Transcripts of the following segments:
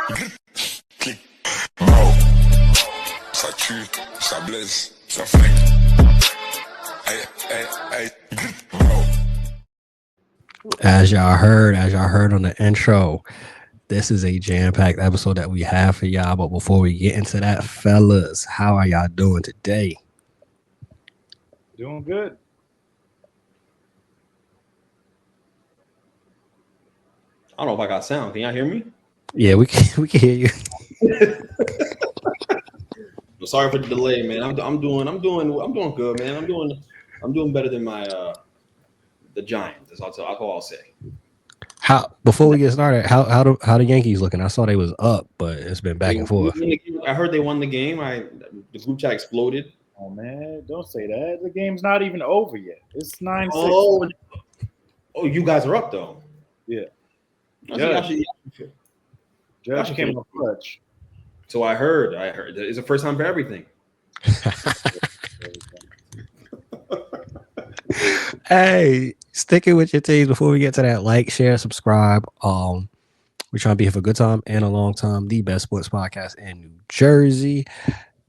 Clic. Mao. Ça tue, ça blesse, ça flingue. Aïe, aïe, aïe. Mao. As y'all heard on the intro, this is a jam-packed episode that we have for y'all. But before we get into that, fellas, how are y'all doing today? Doing good. I don't know if I got sound. Can y'all hear me? Yeah, we can hear you. Sorry for the delay, man. I'm doing good, man. I'm doing better than my the Giants. That's all I'll say. How before we get started, how the Yankees looking? I saw they was up, but it's been back and forth. I heard they won the game. The group chat exploded. Oh man, don't say that. The game's not even over yet. It's 9-6. Oh, you guys are up though. Yeah. Judge came up clutch. So I heard. It's the first time for everything. Hey, sticking with your teams before we get to that, like, share, subscribe. We're trying to be here for a good time and a long time. The best sports podcast in New Jersey.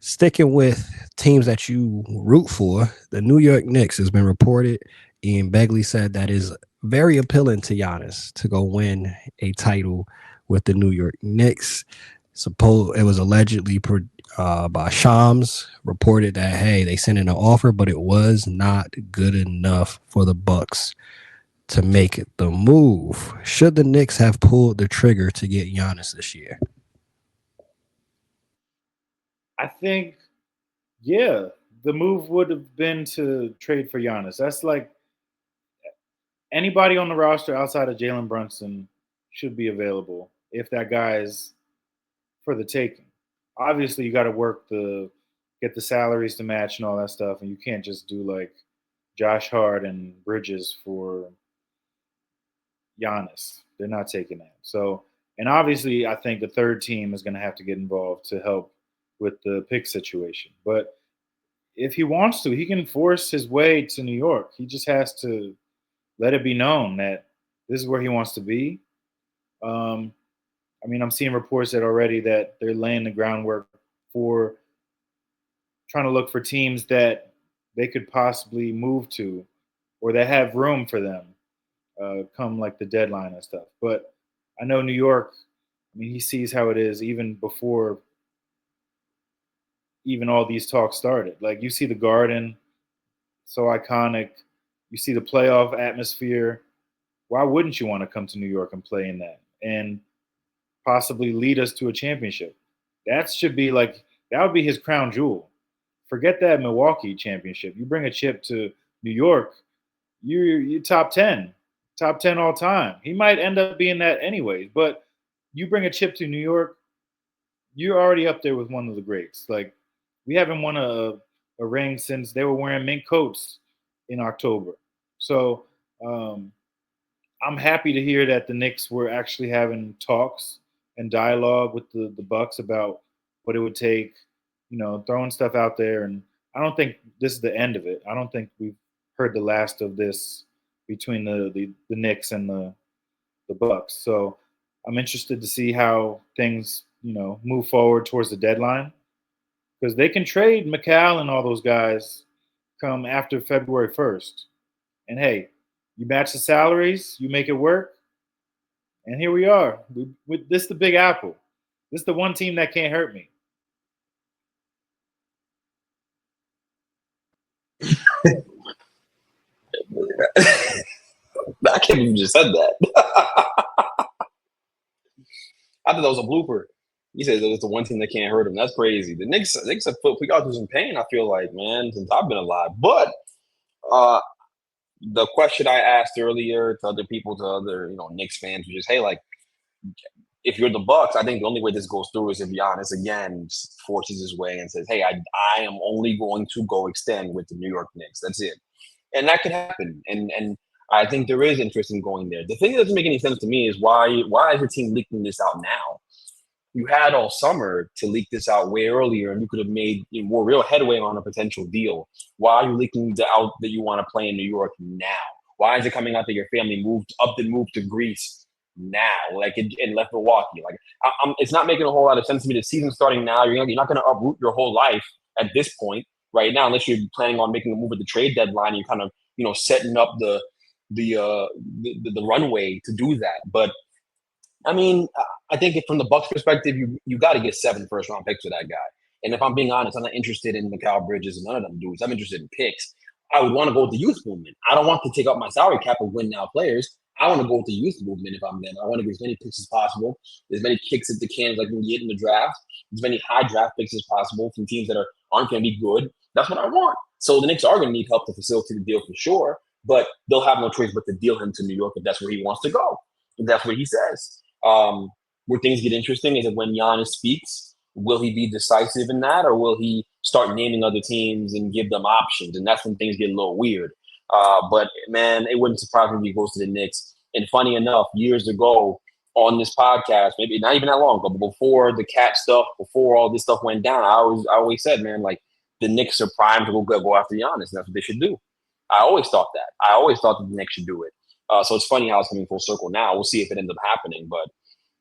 Sticking with teams that you root for, the New York Knicks has been reported. Ian Begley said that is very appealing to Giannis to go win a title with the New York Knicks. Suppose it was allegedly by Shams reported that, hey, they sent in an offer, but it was not good enough for the Bucks to make the move. Should the Knicks have pulled the trigger to get Giannis this year? I think, yeah, the move would have been to trade for Giannis. That's like anybody on the roster outside of Jalen Brunson should be available if that guy is for the taking. Obviously, you got to work to get the salaries to match and all that stuff, and you can't just do like Josh Hart and Bridges for Giannis. They're not taking that. So, and obviously, I think the third team is going to have to get involved to help with the pick situation. But if he wants to, he can force his way to New York. He just has to let it be known that this is where he wants to be. I mean, I'm seeing reports that already that they're laying the groundwork for trying to look for teams that they could possibly move to or that have room for them come like the deadline and stuff. But I know New York, I mean, he sees how it is even before even all these talks started. Like you see the Garden, so iconic. You see the playoff atmosphere. Why wouldn't you want to come to New York and play in that and possibly lead us to a championship? That should be like, that would be his crown jewel. Forget that Milwaukee championship. You bring a chip to New York, you're top 10 all time. He might end up being that anyways, but you bring a chip to New York, you're already up there with one of the greats. Like, we haven't won a ring since they were wearing mink coats in October. So I'm happy to hear that the Knicks were actually having talks and dialogue with the Bucks about what it would take, you know, throwing stuff out there. And I don't think this is the end of it. I don't think we've heard the last of this between the Knicks and the Bucks. So I'm interested to see how things, you know, move forward towards the deadline because they can trade McCall and all those guys come after February 1st. And hey, you match the salaries, you make it work, and here we are. This is the Big Apple. This is the one team that can't hurt me. I can't believe you just said that. I thought that was a blooper. He says it was the one team that can't hurt him. That's crazy. The Knicks have put we got through some pain, I feel like, man, since I've been alive. But the question I asked earlier to other people, to other, you know, Knicks fans, which is, hey, like, if you're the Bucks, I think the only way this goes through is if Giannis again forces his way and says, hey, I am only going to go extend with the New York Knicks. That's it. And that could happen. And I think there is interest in going there. The thing that doesn't make any sense to me is why is the team leaking this out now? You had all summer to leak this out way earlier, and you could have made more real headway on a potential deal. Why are you leaking out that you want to play in New York now? Why is it coming out that your family moved to Greece now. Like it left Milwaukee. Like it's not making a whole lot of sense to me. The season's starting now. You're not going to uproot your whole life at this point right now, unless you're planning on making a move at the trade deadline. You're kind of setting up the runway to do that. But I mean, I think from the Bucks' perspective, you got to get 7 first-round picks for that guy. And if I'm being honest, I'm not interested in Mikal Bridges and none of them dudes. I'm interested in picks. I would want to go with the youth movement. I don't want to take up my salary cap and win now players. I want to go with the youth movement if I'm them. I want to get as many picks as possible, as many kicks at the can as I can get in the draft, as many high draft picks as possible from teams that aren't going to be good. That's what I want. So the Knicks are going to need help to facilitate the deal for sure, but they'll have no choice but to deal him to New York if that's where he wants to go. If that's what he says. Where things get interesting is that when Giannis speaks, will he be decisive in that, or will he start naming other teams and give them options? And that's when things get a little weird. But man, it wouldn't surprise me if he goes to the Knicks. And funny enough, years ago on this podcast, maybe not even that long ago, but before the cat stuff, before all this stuff went down, I always said, man, like the Knicks are primed to go after Giannis. And that's what they should do. I always thought that. I always thought that the Knicks should do it. So it's funny how it's coming full circle now. We'll see if it ends up happening, but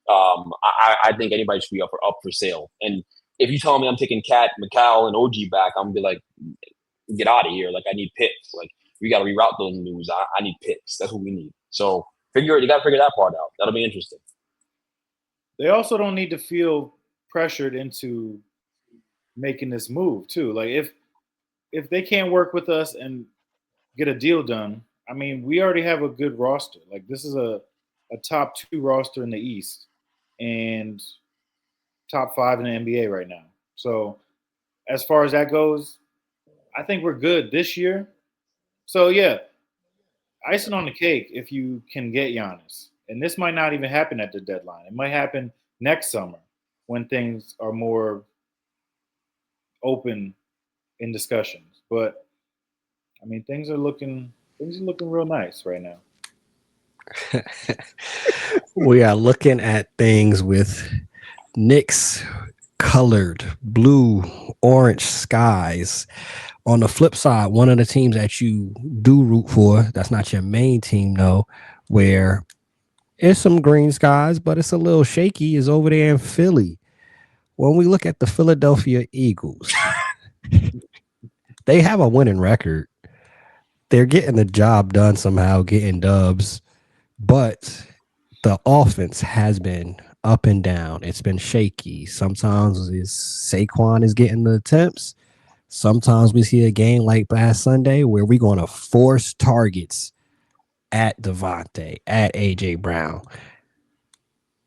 I think anybody should be up for sale. And if you tell me I'm taking Cat, Mikal, and OG back, I'm gonna be like, get out of here. Like I need picks. Like we got to reroute those moves. I need picks. That's what we need. So you got to figure that part out. That'll be interesting. They also don't need to feel pressured into making this move too. Like if they can't work with us and get a deal done, I mean, we already have a good roster. Like this is a top 2 roster in the East and top 5 in the NBA right now. So as far as that goes, I think we're good this year. So yeah, icing on the cake if you can get Giannis. And this might not even happen at the deadline. It might happen next summer when things are more open in discussions. But I mean, things are looking real nice right now. We are looking at things with Knicks colored blue, orange skies. On the flip side, one of the teams that you do root for, that's not your main team, though, where it's some green skies, but it's a little shaky, is over there in Philly. When we look at the Philadelphia Eagles, they have a winning record. They're getting the job done somehow, getting dubs, but the offense has been up and down. It's been shaky. Sometimes Saquon is getting the attempts. Sometimes we see a game like last Sunday where we're going to force targets at Devontae, at A.J. Brown.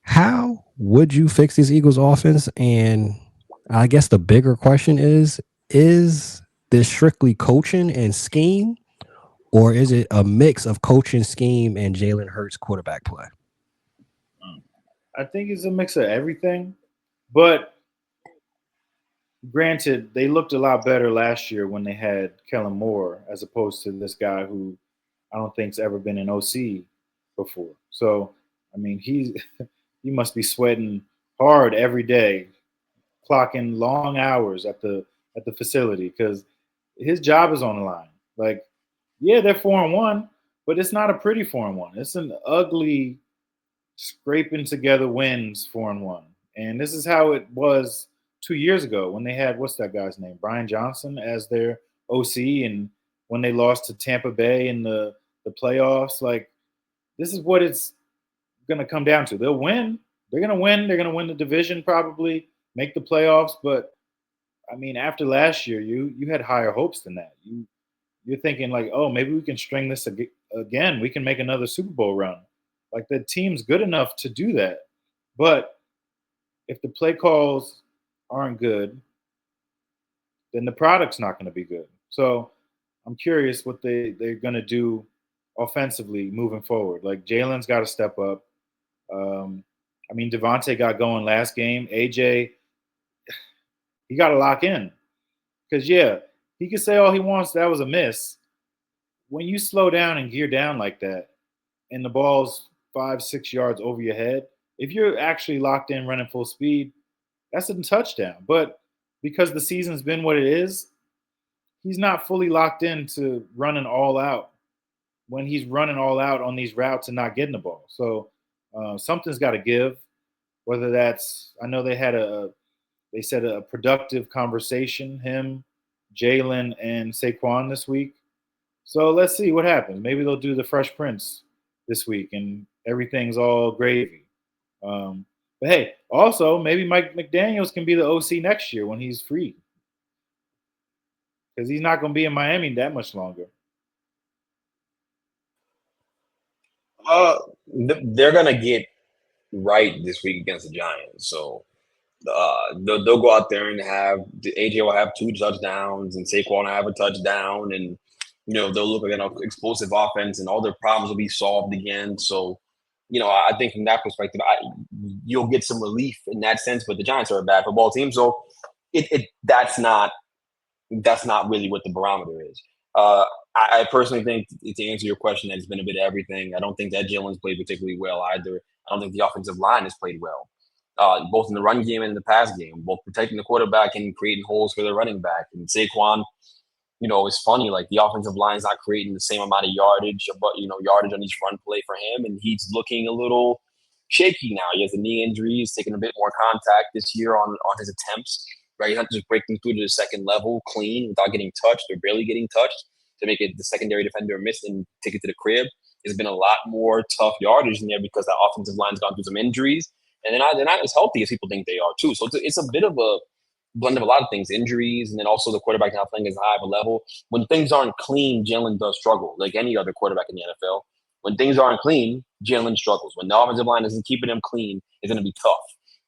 How would you fix this Eagles offense? And I guess the bigger question is this strictly coaching and scheme, or is it a mix of coaching, scheme, and Jalen Hurts quarterback play? I think it's a mix of everything, but granted, they looked a lot better last year when they had Kellen Moore as opposed to this guy who I don't think's ever been an OC before. So, I mean, he must be sweating hard every day, clocking long hours at the facility because his job is on the line. Like, yeah, they're 4-1, but it's not a pretty 4-1. It's an ugly scraping together wins 4-1. And this is how it was 2 years ago when they had, what's that guy's name? Brian Johnson as their OC. And when they lost to Tampa Bay in the playoffs, like this is what it's going to come down to. They'll win. They're going to win. They're going to win the division, probably make the playoffs. But I mean, after last year, you had higher hopes than that. You're thinking like, oh, maybe we can string this again. We can make another Super Bowl run. Like the team's good enough to do that. But if the play calls aren't good, then the product's not going to be good. So I'm curious what they're going to do offensively moving forward. Like Jalen's got to step up. I mean, Devontae got going last game. AJ, he got to lock in. Because, yeah, he can say all he wants, that was a miss. When you slow down and gear down like that and the ball's 5-6 yards over your head, if you're actually locked in running full speed, that's a touchdown. But because the season's been what it is, he's not fully locked into running all out when he's running all out on these routes and not getting the ball. So, Something's got to give. Whether that's, I know they said a productive conversation, him, Jalen, and Saquon this week. So let's see what happens. Maybe they'll do the Fresh Prince this week, and everything's all gravy. But hey, also maybe Mike McDaniel's can be the OC next year when he's free, because he's not going to be in Miami that much longer. They're gonna get right this week against the Giants, so they'll go out there and have AJ will have 2 touchdowns and Saquon will have a touchdown, and they'll look like an explosive offense, and all their problems will be solved again. So, I think from that perspective, you'll get some relief in that sense. But the Giants are a bad football team, so that's not really what the barometer is. I personally think, to answer your question, that it's been a bit of everything. I don't think that Jalen's played particularly well either. I don't think the offensive line has played well, both in the run game and in the pass game, both protecting the quarterback and creating holes for the running back. And Saquon, it's funny, like the offensive line's not creating the same amount of yardage, but yardage on each run play for him, and he's looking a little shaky now. He has a knee injury. He's taking a bit more contact this year on his attempts. Right, he's not just breaking through to the second level clean without getting touched or barely getting touched to make it the secondary defender miss and take it to the crib. There's been a lot more tough yardage in there because the offensive line's gone through some injuries, and they're not as healthy as people think they are too. So it's a bit of a blend of a lot of things, injuries, and then also the quarterback not playing as high of a level. When things aren't clean, Jalen does struggle, like any other quarterback in the NFL. When things aren't clean, Jalen struggles. When the offensive line isn't keeping him clean, it's going to be tough.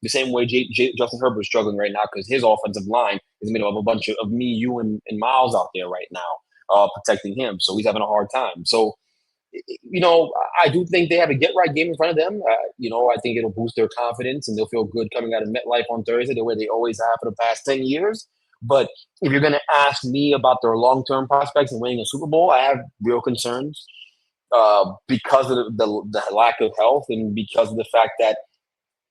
The same way Justin Herbert is struggling right now because his offensive line is made up of a bunch of me, you, and Miles out there right now protecting him. So he's having a hard time. So, I do think they have a get-right game in front of them. I think it'll boost their confidence and they'll feel good coming out of MetLife on Thursday the way they always have for the past 10 years. But if you're going to ask me about their long-term prospects and winning a Super Bowl, I have real concerns because of the lack of health and because of the fact that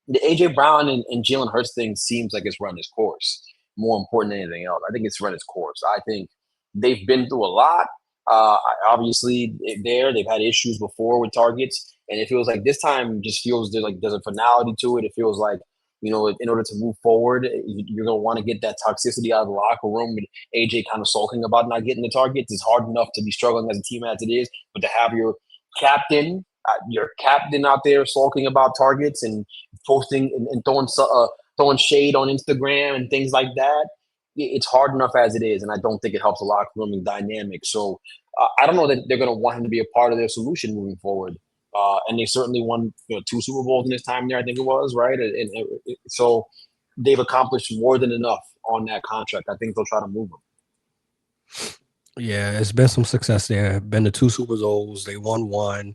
the A.J. Brown and Jalen Hurts thing seems like it's run its course. More important than anything else, I think it's run its course. I think they've been through a lot. Obviously, they've had issues before with targets, and it feels like this time just feels there's a finality to it. It feels like in order to move forward, you're gonna want to get that toxicity out of the locker room. With AJ kind of sulking about not getting the targets, it's hard enough to be struggling as a team as it is, but to have your captain out there sulking about targets and posting and throwing shade on Instagram and things like that, it's hard enough as it is, and I don't think it helps the locker room and dynamic. So I don't know that they're going to want him to be a part of their solution moving forward. And they certainly won 2 Super Bowls in this time there, I think it was, right? And so they've accomplished more than enough on that contract. I think they'll try to move him. Yeah, it's been some success there. Been to 2 Super Bowls. They won 1.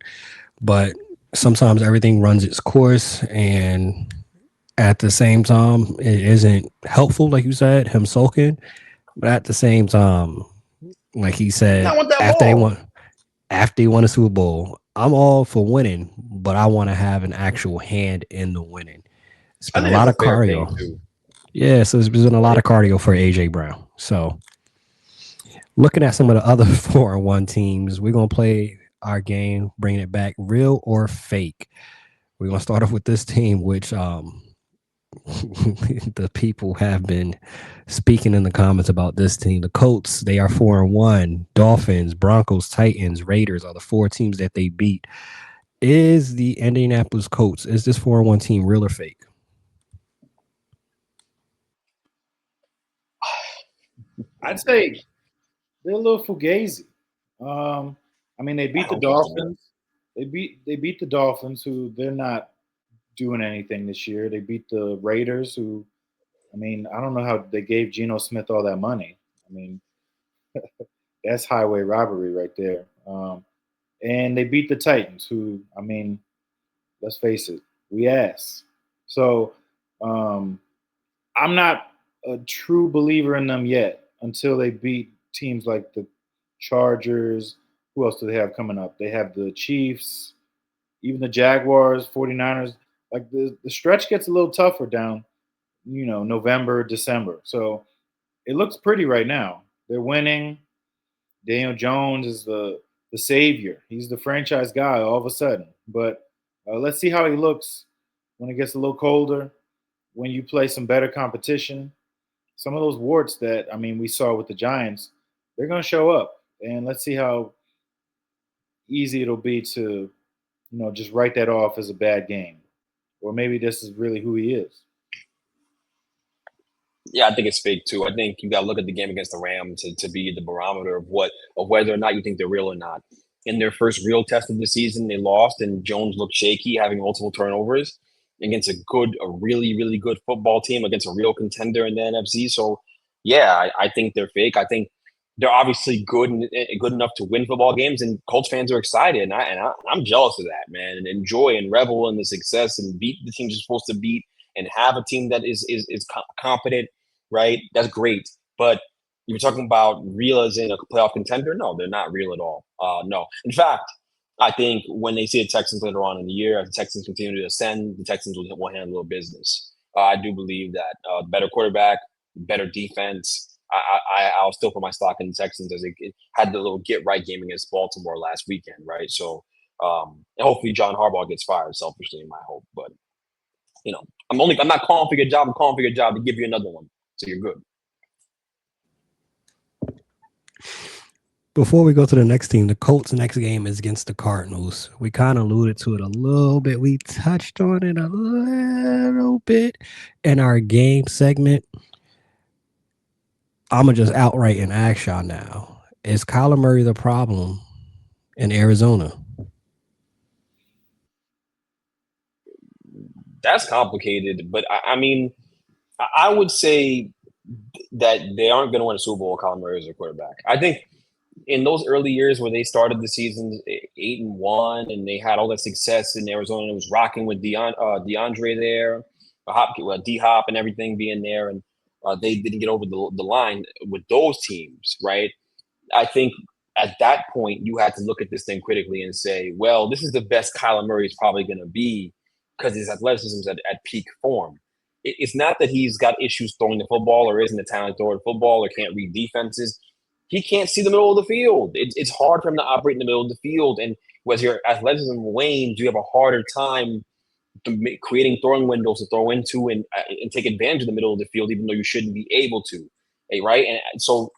But sometimes everything runs its course, and at the same time, it isn't helpful, like you said, him sulking. But at the same time, like he said, after they won a Super Bowl, I'm all for winning, but I want to have an actual hand in the winning. It's been a lot of cardio. Yeah, so it's been a lot of cardio for AJ Brown. So looking at some of the other 4-1 teams, we're gonna play our game, bringing it back, real or fake. We're gonna start off with this team, which the people have been speaking in the comments about this team. The Colts, they are 4-1. Dolphins, Broncos, Titans, Raiders are the 4 teams that they beat. Is the Indianapolis Colts, is this 4-1 team real or fake? I'd say they're a little fugazi. They beat the Dolphins. They beat the Dolphins, who they're not doing anything this year. They beat the Raiders, who, I don't know how they gave Geno Smith all that money. That's highway robbery right there. And they beat the Titans, who, let's face it, we ass. So I'm not a true believer in them yet until they beat teams like the Chargers. Who else do they have coming up? They have the Chiefs, even the Jaguars, 49ers. Like the stretch gets a little tougher down, November, December. So it looks pretty right now. They're winning. Daniel Jones is the savior. He's the franchise guy all of a sudden. But Let's see how he looks when it gets a little colder, when you play some better competition. Some of those warts that we saw with the Giants, they're going to show up, and let's see how easy it'll be to just write that off as a bad game, or maybe this is really who he is. Yeah, I think it's fake too. I think you got to look at the game against the Rams to be the barometer of whether or not you think they're real or not. In their first real test of the season, they lost, and Jones looked shaky, having multiple turnovers against a really, really good football team, against a real contender in the NFC. So, yeah, I think they're fake. I think they're obviously good enough to win football games, and Colts fans are excited, I'm jealous of that, man, and enjoy and revel in the success and beat the teams you're supposed to beat and have a team that is competent, right? That's great. But you're talking about real as in a playoff contender? No, they're not real at all. No. In fact, I think when they see the Texans later on in the year, as the Texans continue to ascend, the Texans will handle their business. I do believe that better quarterback, better defense. I'll still put my stock in the Texans as it had the little get right game against Baltimore last weekend, right? So hopefully John Harbaugh gets fired. Selfishly, in my hope, but I'm not calling for your job. I'm calling for your job to give you another one, so you're good. Before we go to the next team, the Colts' next game is against the Cardinals. We kind of alluded to it a little bit. We touched on it a little bit in our game segment. I'm going to just outright and ask y'all now. Is Kyler Murray the problem in Arizona? That's complicated, but I would say that they aren't going to win a Super Bowl with Kyler Murray as a quarterback. I think in those early years where they started the season 8-1 and they had all that success in Arizona, it was rocking with DeAndre there, D-Hop and everything being there, and they didn't get over the line with those teams, right? I think at that point you had to look at this thing critically and say, well, this is the best Kyler Murray is probably going to be because his athleticism is at peak form. It's not that he's got issues throwing the football or isn't a talented thrower of football or can't read defenses. He can't see the middle of the field. It's hard for him to operate in the middle of the field. And as your athleticism wanes, you have a harder time creating throwing windows to throw into and take advantage of the middle of the field, even though you shouldn't be able to. Right. And so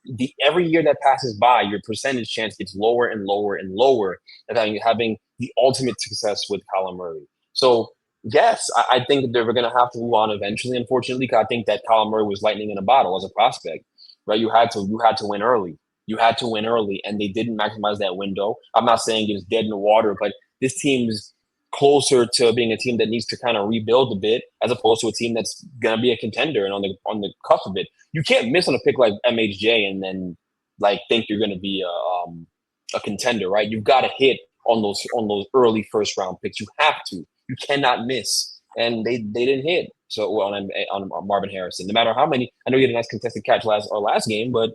every year that passes by, your percentage chance gets lower and lower and lower of having the ultimate success with Kyler Murray. So, yes, I think that they're going to have to move on eventually, unfortunately, because I think that Kyler Murray was lightning in a bottle as a prospect. Right. You had to win early. You had to win early, and they didn't maximize that window. I'm not saying it's dead in the water, but this team's closer to being a team that needs to kind of rebuild a bit, as opposed to a team that's going to be a contender and on the cusp of it. You can't miss on a pick like MHJ and then think you're going to be a contender, right? You've got to hit on those early first round picks. You have to. You cannot miss, and they didn't hit. So on Marvin Harrison, no matter how many. I know he had a nice contested catch last game, but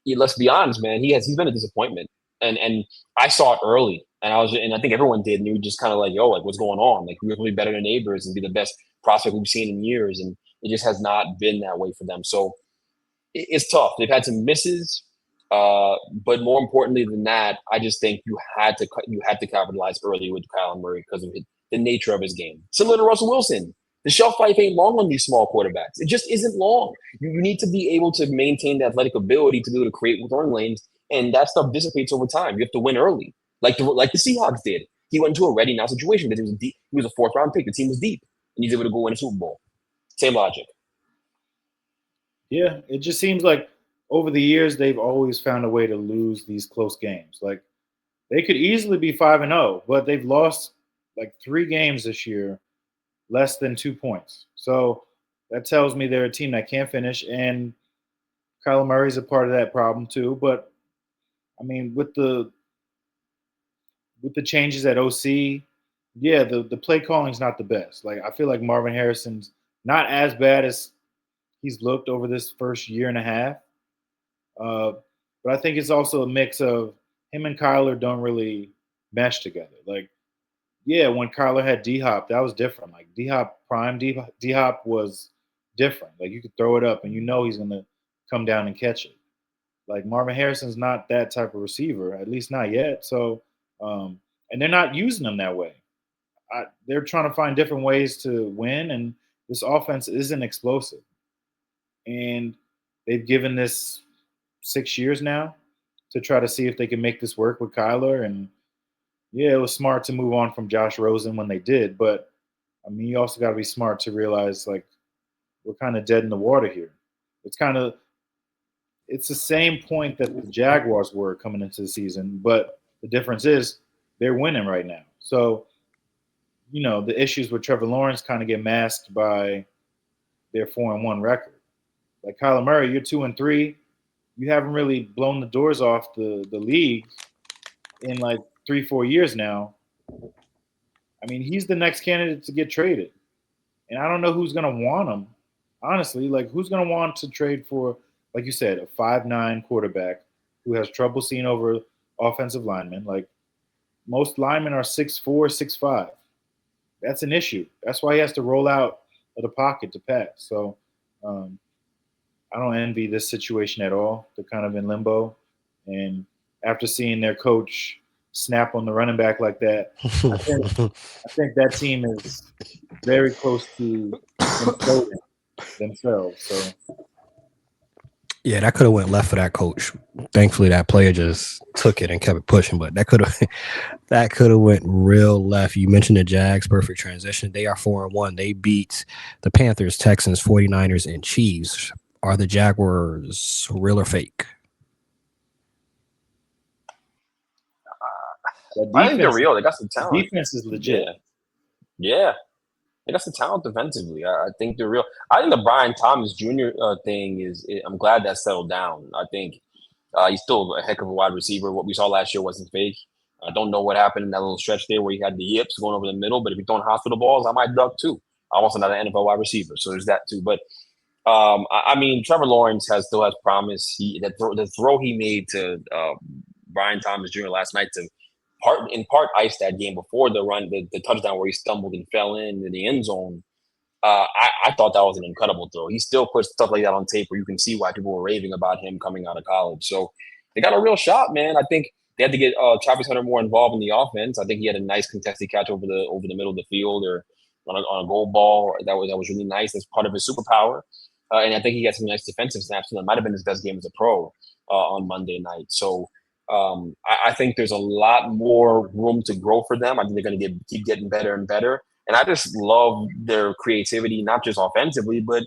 let's be honest, man. He's been a disappointment, and I saw it early. And I think everyone did, and you were just kind of like, "Yo, what's going on? We're going to be better than neighbors and be the best prospect we've seen in years." And it just has not been that way for them. So it's tough. They've had some misses, but more importantly than that, I just think you had to capitalize early with Kyler Murray because of the nature of his game. Similar to Russell Wilson, the shelf life ain't long on these small quarterbacks. It just isn't long. You need to be able to maintain the athletic ability to be able to create throwing lanes, and that stuff dissipates over time. You have to win early. Like the Seahawks did. He went into a ready now situation because he was a fourth round pick. The team was deep, and he's able to go win a Super Bowl. Same logic. Yeah, it just seems like over the years they've always found a way to lose these close games. Like they could easily be 5-0, but they've lost like 3 games this year, less than 2 points. So that tells me they're a team that can't finish, and Kyler Murray's a part of that problem too. But with the changes at OC, yeah, the play calling is not the best. Like I feel like Marvin Harrison's not as bad as he's looked over this first year and a half. But I think it's also a mix of him and Kyler don't really mesh together. Like, yeah, when Kyler had D-Hop, that was different. Like D-Hop, prime D-Hop was different. Like you could throw it up and he's going to come down and catch it. Like Marvin Harrison's not that type of receiver, at least not yet. So, and they're not using him that way. they're trying to find different ways to win, and this offense isn't explosive. And they've given this 6 years now to try to see if they can make this work with Kyler. And yeah, it was smart to move on from Josh Rosen when they did, but I mean, you also got to be smart to realize like we're kind of dead in the water here. It's the same point that the Jaguars were coming into the season, but the difference is they're winning right now. So, the issues with Trevor Lawrence kind of get masked by their 4-1 record. Like Kyler Murray, you're 2-3. You haven't really blown the doors off the league in like 3-4 years now. I mean, he's the next candidate to get traded. And I don't know who's going to want him. Honestly, like who's going to want to trade for, like you said, a 5'9" quarterback who has trouble seeing over offensive linemen. Like most linemen are 6'4", 6'5". That's an issue. That's why he has to roll out of the pocket to pass. So I don't envy this situation at all. They're kind of in limbo. And after seeing their coach snap on the running back like that, I think that team is very close to imploding themselves. So Yeah, that could have went left for that coach. Thankfully, that player just took it and kept it pushing. But that could have went real left. You mentioned the Jags, perfect transition. They are 4-1. They beat the Panthers, Texans, 49ers, and Chiefs. Are the Jaguars real or fake? I think they're real. They got some talent. Defense is legit. Yeah. They got some talent defensively. I think they're real. I think the Brian Thomas Jr. Thing is. I'm glad that settled down. I think he's still a heck of a wide receiver. What we saw last year wasn't fake. I don't know what happened in that little stretch there where he had the yips going over the middle. But if you're throwing hospital balls, I might duck too. I'm also not an NFL wide receiver, so there's that too. But I mean, Trevor Lawrence still has promise. The throw he made to Brian Thomas Jr. last night to in part ice that game before the run, the touchdown where he stumbled and fell in the end zone. I thought that was an incredible throw. He still puts stuff like that on tape where you can see why people were raving about him coming out of college. So they got a real shot, man. I think they had to get Travis Hunter more involved in the offense. I think he had a nice contested catch over the middle of the field or on a goal ball. That was really nice. That's part of his superpower. And I think he got some nice defensive snaps, and that might have been his best game as a pro on Monday night. So I think there's a lot more room to grow for them. I think they're going to keep getting better and better. And I just love their creativity, not just offensively, but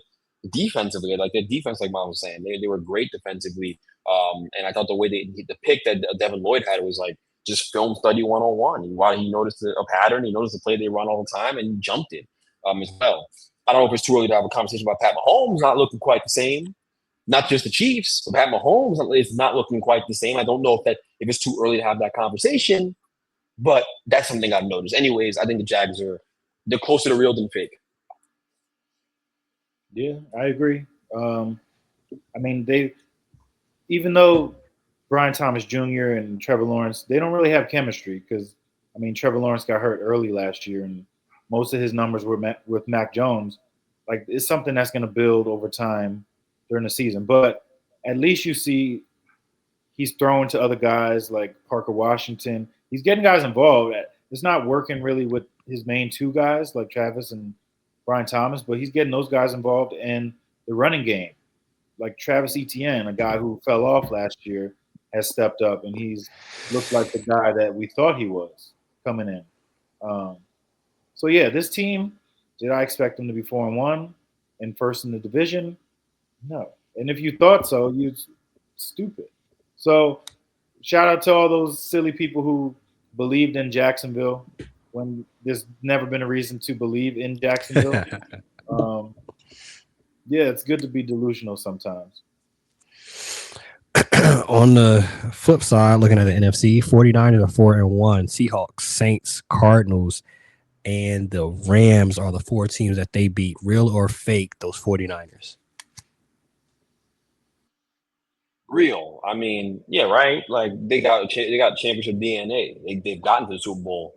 defensively. Like their defense, like Mom was saying, they were great defensively. And I thought the way the pick that Devin Lloyd had was like just film study 101. While he noticed a pattern, he noticed the play they run all the time, and he jumped it as well. I don't know if it's too early to have a conversation about Pat Mahomes not looking quite the same. Not just the Chiefs, but Pat Mahomes is not looking quite the same. I don't know if it's too early to have that conversation, but that's something I've noticed. Anyways, I think the Jags they're closer to real than fake. Yeah, I agree. I mean, even though Brian Thomas Jr. and Trevor Lawrence, they don't really have chemistry because, I mean, Trevor Lawrence got hurt early last year, and most of his numbers were with Mac Jones. Like, it's something that's going to build over time during the season. But at least you see he's throwing to other guys like Parker Washington. He's getting guys involved. It's not working really with his main two guys like Travis and Brian Thomas, but he's getting those guys involved in the running game. Like Travis Etienne, a guy who fell off last year, has stepped up, and he's looked like the guy that we thought he was coming in. So, yeah, this team, did I expect them to be 4-1 and first in the division? No. And if you thought so, you're stupid. So shout out to all those silly people who believed in Jacksonville when there's never been a reason to believe in Jacksonville. Yeah, it's good to be delusional sometimes. On the flip side, looking at the NFC, 49ers are 4-1. Seahawks, Saints, Cardinals, and the Rams are the four teams that they beat. Real or fake, those 49ers? Real. I mean, yeah, right. Like they got championship DNA. They've gotten to the Super Bowl,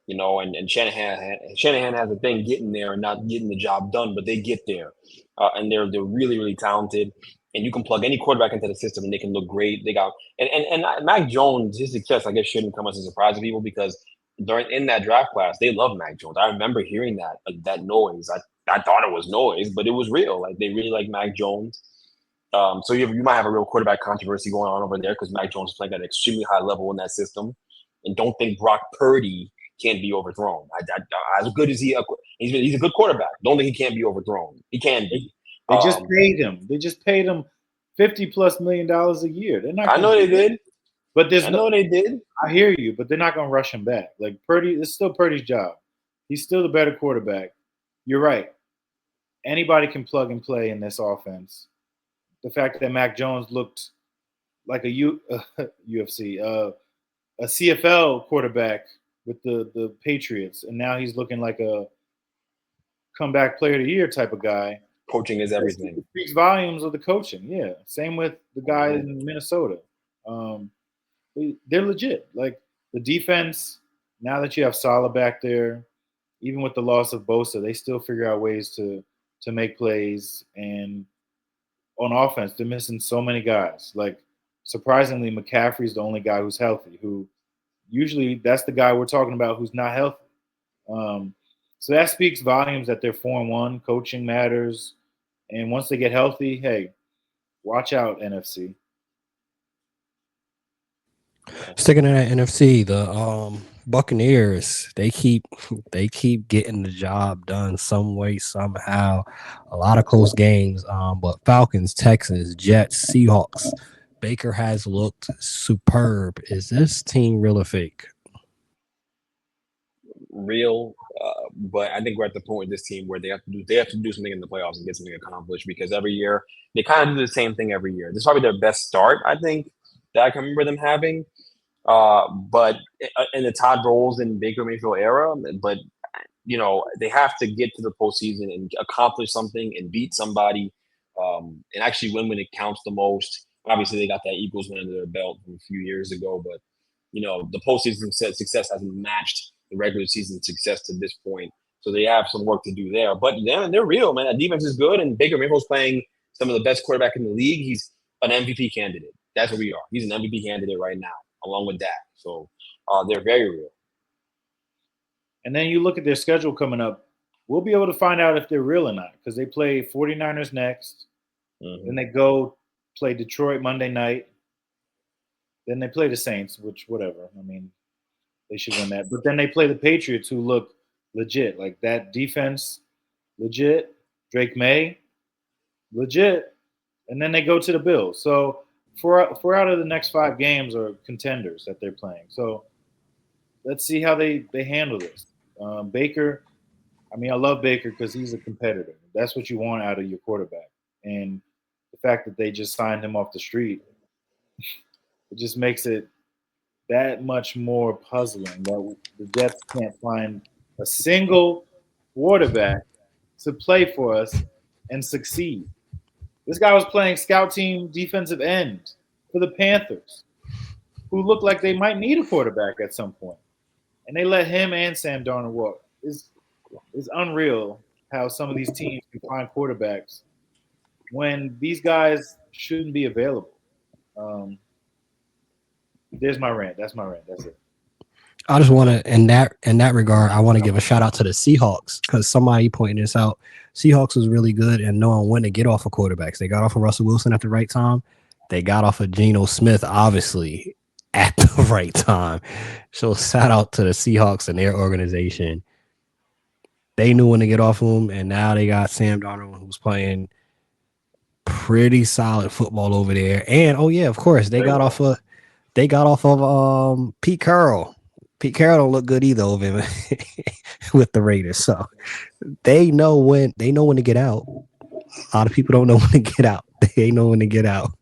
and Shanahan has a thing getting there and not getting the job done, but they get there, and they're really really talented. And you can plug any quarterback into the system, and they can look great. They got and Mac Jones, his success, I guess, shouldn't come as a surprise to people because in that draft class, they love Mac Jones. I remember hearing that, like that noise. I thought it was noise, but it was real. Like they really like Mac Jones. So you might have a real quarterback controversy going on over there because Mac Jones is playing at an extremely high level in that system, and don't think Brock Purdy can't be overthrown. As good as he's a good quarterback. Don't think he can't be overthrown. He can be. They just paid him. They just paid him $50+ million a year. They're not. I know they did. But I know they did. I hear you, but they're not going to rush him back. Like Purdy, it's still Purdy's job. He's still the better quarterback. You're right. Anybody can plug and play in this offense. The fact that Mac Jones looked like a UFC, a CFL quarterback with the Patriots, and now he's looking like a comeback player of the year type of guy. Coaching is everything. It speaks volumes of the coaching. Yeah, same with the guy in Minnesota. They're legit. Like the defense, now that you have Salah back there, even with the loss of Bosa, they still figure out ways to make plays. And on offense, they're missing so many guys. Like surprisingly, McCaffrey's the only guy who's healthy. Who usually that's the guy we're talking about who's not healthy. So that speaks volumes that they're 4-1. Coaching matters, and once they get healthy, hey, watch out, NFC. Sticking to that NFC, the Buccaneers, they keep getting the job done some way, somehow. A lot of close games. But Falcons, Texans, Jets, Seahawks, Baker has looked superb. Is this team real or fake? Real, but I think we're at the point with this team where they have to do something in the playoffs and get something accomplished because every year they kind of do the same thing every year. This is probably their best start, I think, that I can remember them having. But in the Todd Bowles and Baker Mayfield era, but they have to get to the postseason and accomplish something and beat somebody, and actually win when it counts the most. Obviously, they got that Eagles win under their belt from a few years ago, but the postseason success hasn't matched the regular season success to this point. So they have some work to do there. But they're real, man. That defense is good, and Baker Mayfield's playing some of the best quarterback in the league. He's an MVP candidate. That's what we are. He's an MVP candidate right now, along with Dak. So they're very real. And then you look at their schedule coming up, we'll be able to find out if they're real or not because they play 49ers next. Mm-hmm. Then they go play Detroit Monday night. Then they play the Saints, which whatever. I mean, they should win that. But then they play the Patriots, who look legit. Like that defense, legit. Drake May, legit. And then they go to the Bills. So 4 out of the next 5 games are contenders that they're playing. So let's see how they handle this. Baker, I mean, I love Baker because he's a competitor. That's what you want out of your quarterback. And the fact that they just signed him off the street, it just makes it that much more puzzling that the Jets can't find a single quarterback to play for us and succeed. This guy was playing scout team defensive end for the Panthers, who looked like they might need a quarterback at some point. And they let him and Sam Darnold walk. It's unreal how some of these teams can find quarterbacks when these guys shouldn't be available. There's my rant. That's my rant. That's it. I just want to, in that regard, I want to give a shout out to the Seahawks because somebody pointed this out. Seahawks was really good and knowing when to get off of quarterbacks. They got off of Russell Wilson at the right time. They got off of Geno Smith, obviously, at the right time. So shout out to the Seahawks and their organization. They knew when to get off of him, and now they got Sam Darnold, who's playing pretty solid football over there. And oh yeah, of course, they got off of Pete Carroll. Pete Carroll don't look good either over him with the Raiders. So they know when to get out. A lot of people don't know when to get out. They know when to get out.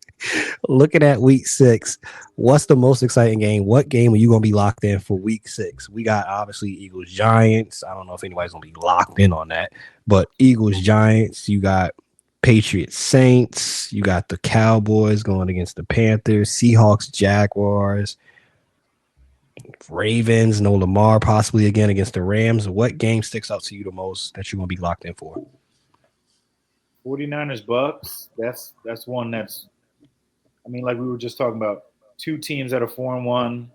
Looking at week 6, what's the most exciting game? What game are you going to be locked in for week 6? We got obviously Eagles Giants. I don't know if anybody's going to be locked in on that, but Eagles Giants, you got Patriots Saints, you got the Cowboys going against the Panthers, Seahawks Jaguars, Ravens, no Lamar possibly again against the Rams. What game sticks out to you the most that you're going to be locked in for? 49ers Bucks. That's one that's, I mean, like we were just talking about, 2 teams that are 4-1.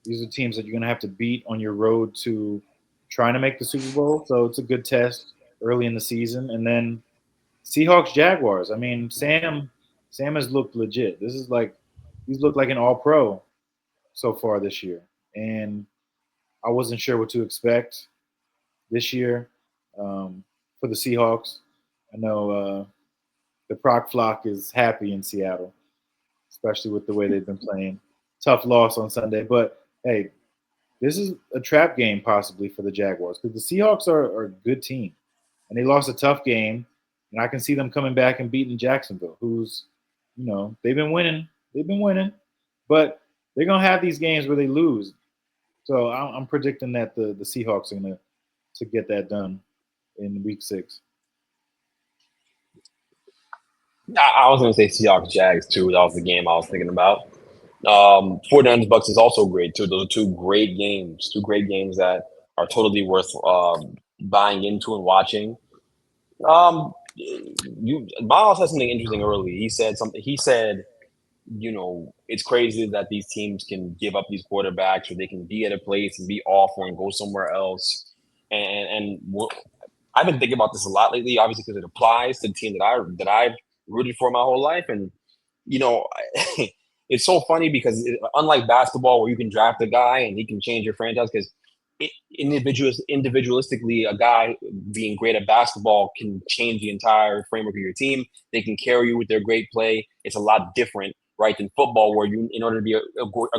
These are teams that you're going to have to beat on your road to trying to make the Super Bowl. So it's a good test early in the season. And then Seahawks Jaguars. I mean, Sam has looked legit. This is like he's looked like an all pro so far this year. And I wasn't sure what to expect this year for the Seahawks. I know the Proc Flock is happy in Seattle, especially with the way they've been playing. Tough loss on Sunday, but hey, this is a trap game possibly for the Jaguars because the Seahawks are a good team, and they lost a tough game, and I can see them coming back and beating Jacksonville, who's, they've been winning, but they're gonna have these games where they lose. So I'm predicting that the Seahawks are gonna to get that done in Week 6. I was going to say Seahawks Jags too. That was the game I was thinking about. 49ers Bucks is also great too. Those are two great games that are totally worth buying into and watching. Miles had something interesting early. He said something. He said, it's crazy that these teams can give up these quarterbacks, or they can be at a place and be awful and go somewhere else. And I've been thinking about this a lot lately, obviously because it applies to the team that I've rooted for my whole life. And you know, it's so funny because unlike basketball, where you can draft a guy and he can change your franchise, because individualistically, a guy being great at basketball can change the entire framework of your team. They can carry you with their great play. It's a lot different, right, than football, where you, in order to be a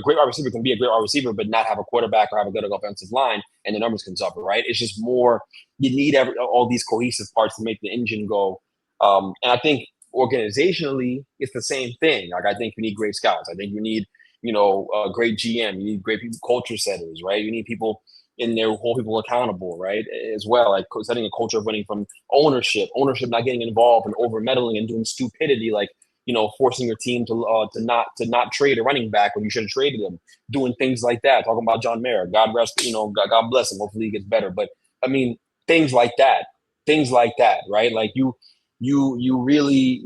great wide receiver, can be a great wide receiver, but not have a quarterback or have a good offensive line, and the numbers can suffer, right? It's just more, you need all these cohesive parts to make the engine go. And I think organizationally, it's the same thing. Like, I think you need great scouts. I think you need, a great GM. You need great people, culture setters, right? You need people in there who hold people accountable, right? As well, like setting a culture of winning from ownership not getting involved and over meddling and doing stupidity, like, forcing your team to not trade a running back when you should have traded him, doing things like that. Talking about John Mayer, God rest, God bless him. Hopefully he gets better. But I mean, things like that, right? Like you really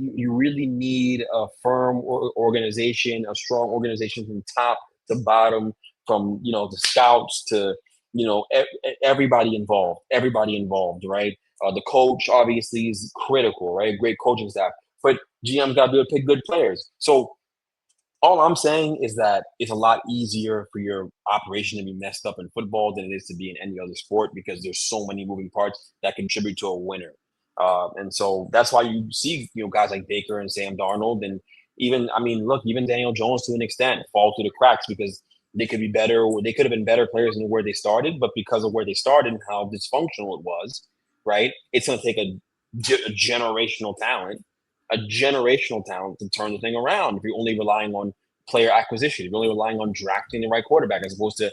need a firm organization, a strong organization from top to bottom, from the scouts to everybody involved, right? The coach obviously is critical, right? Great coaching staff, but GM's got to be able to pick good players. So all I'm saying is that it's a lot easier for your operation to be messed up in football than it is to be in any other sport, because there's so many moving parts that contribute to a winner. And so that's why you see, guys like Baker and Sam Darnold, and even, I mean, look, even Daniel Jones to an extent fall through the cracks, because they could be better, or they could have been better players than where they started, but because of where they started and how dysfunctional it was, right? It's going to take a generational talent to turn the thing around. If you're only relying on player acquisition, if you're only relying on drafting the right quarterback, as opposed to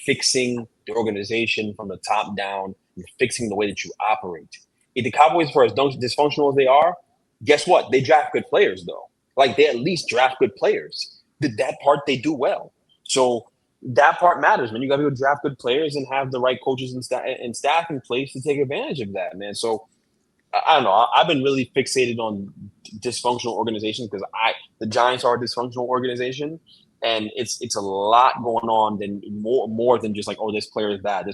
fixing the organization from the top down and fixing the way that you operate. If the Cowboys are as dysfunctional as they are, guess what? They draft good players, though. Like, they at least draft good players. That part they do well. So that part matters, man. You got to be able to draft good players and have the right coaches and staff in place to take advantage of that, man. So I don't know. I've been really fixated on dysfunctional organizations, because the Giants are a dysfunctional organization, and it's a lot going on than more than just like, oh, this player is bad.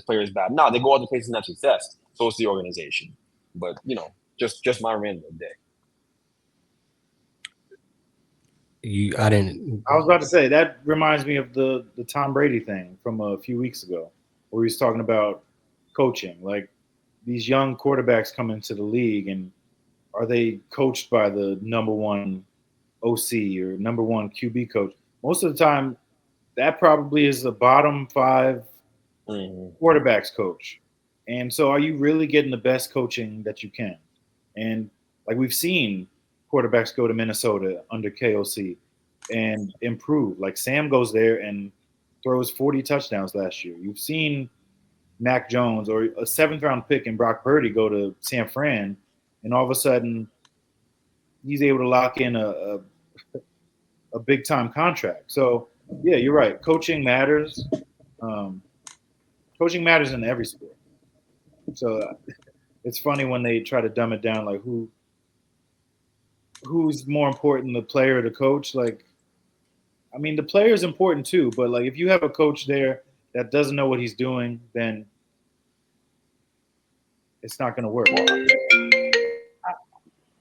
No, they go other places and have success. So it's the organization. But just my random day. I was about to say that reminds me of the Tom Brady thing from a few weeks ago, where he was talking about coaching. Like, these young quarterbacks come into the league, and are they coached by the number one OC or number one QB coach? Most of the time, that probably is the bottom 5 quarterbacks coach. And so, are you really getting the best coaching that you can? And like, we've seen quarterbacks go to Minnesota under KOC and improve. Like, Sam goes there and throws 40 touchdowns last year. You've seen Mac Jones or a 7th round pick in Brock Purdy go to San Fran, and all of a sudden he's able to lock in a big time contract. So yeah, you're right. Coaching matters. Coaching matters in every sport. So it's funny when they try to dumb it down, like who's more important, the player or the coach? Like, I mean, the player is important too, but like if you have a coach there that doesn't know what he's doing, then it's not going to work.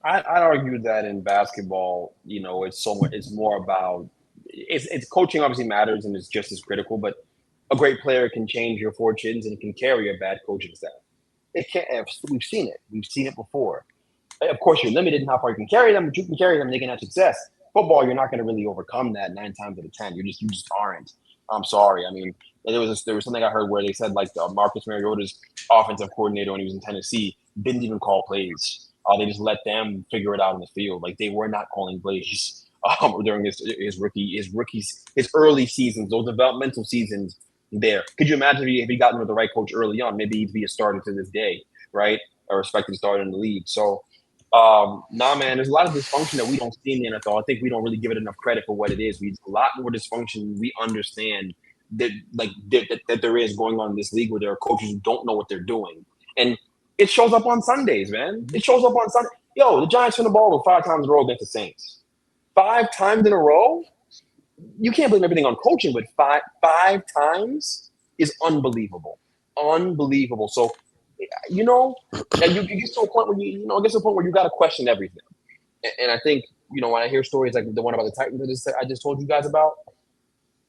I'd argue that in basketball, it's more about it's coaching obviously matters and is just as critical, but a great player can change your fortunes and can carry a bad coaching staff. It can't. We've seen it. We've seen it before. Of course, you're limited in how far you can carry them, but you can carry them and they can have success. Football, you're not going to really overcome that 9 times out of 10. You just aren't. I'm sorry. I mean, there was something I heard where they said like Marcus Mariota's offensive coordinator when he was in Tennessee didn't even call plays. They just let them figure it out in the field. Like they were not calling plays during his early seasons, those developmental seasons. There, could you imagine if he gotten with the right coach early on? Maybe he'd be a starter to this day, right? A respected starter in the league. So, nah, man, there's a lot of dysfunction that we don't see in the NFL. I think we don't really give it enough credit for what it is. There's a lot more dysfunction we understand that there is going on in this league where there are coaches who don't know what they're doing. And it shows up on Sundays, man. It shows up on Sunday. Yo, the Giants turned the ball over 5 times in a row against the Saints. 5 times in a row? You can't blame everything on coaching, but five times is unbelievable. Unbelievable. So, and you get to a point where you got to question everything. And I think, when I hear stories like the one about the Titans I just told you guys about,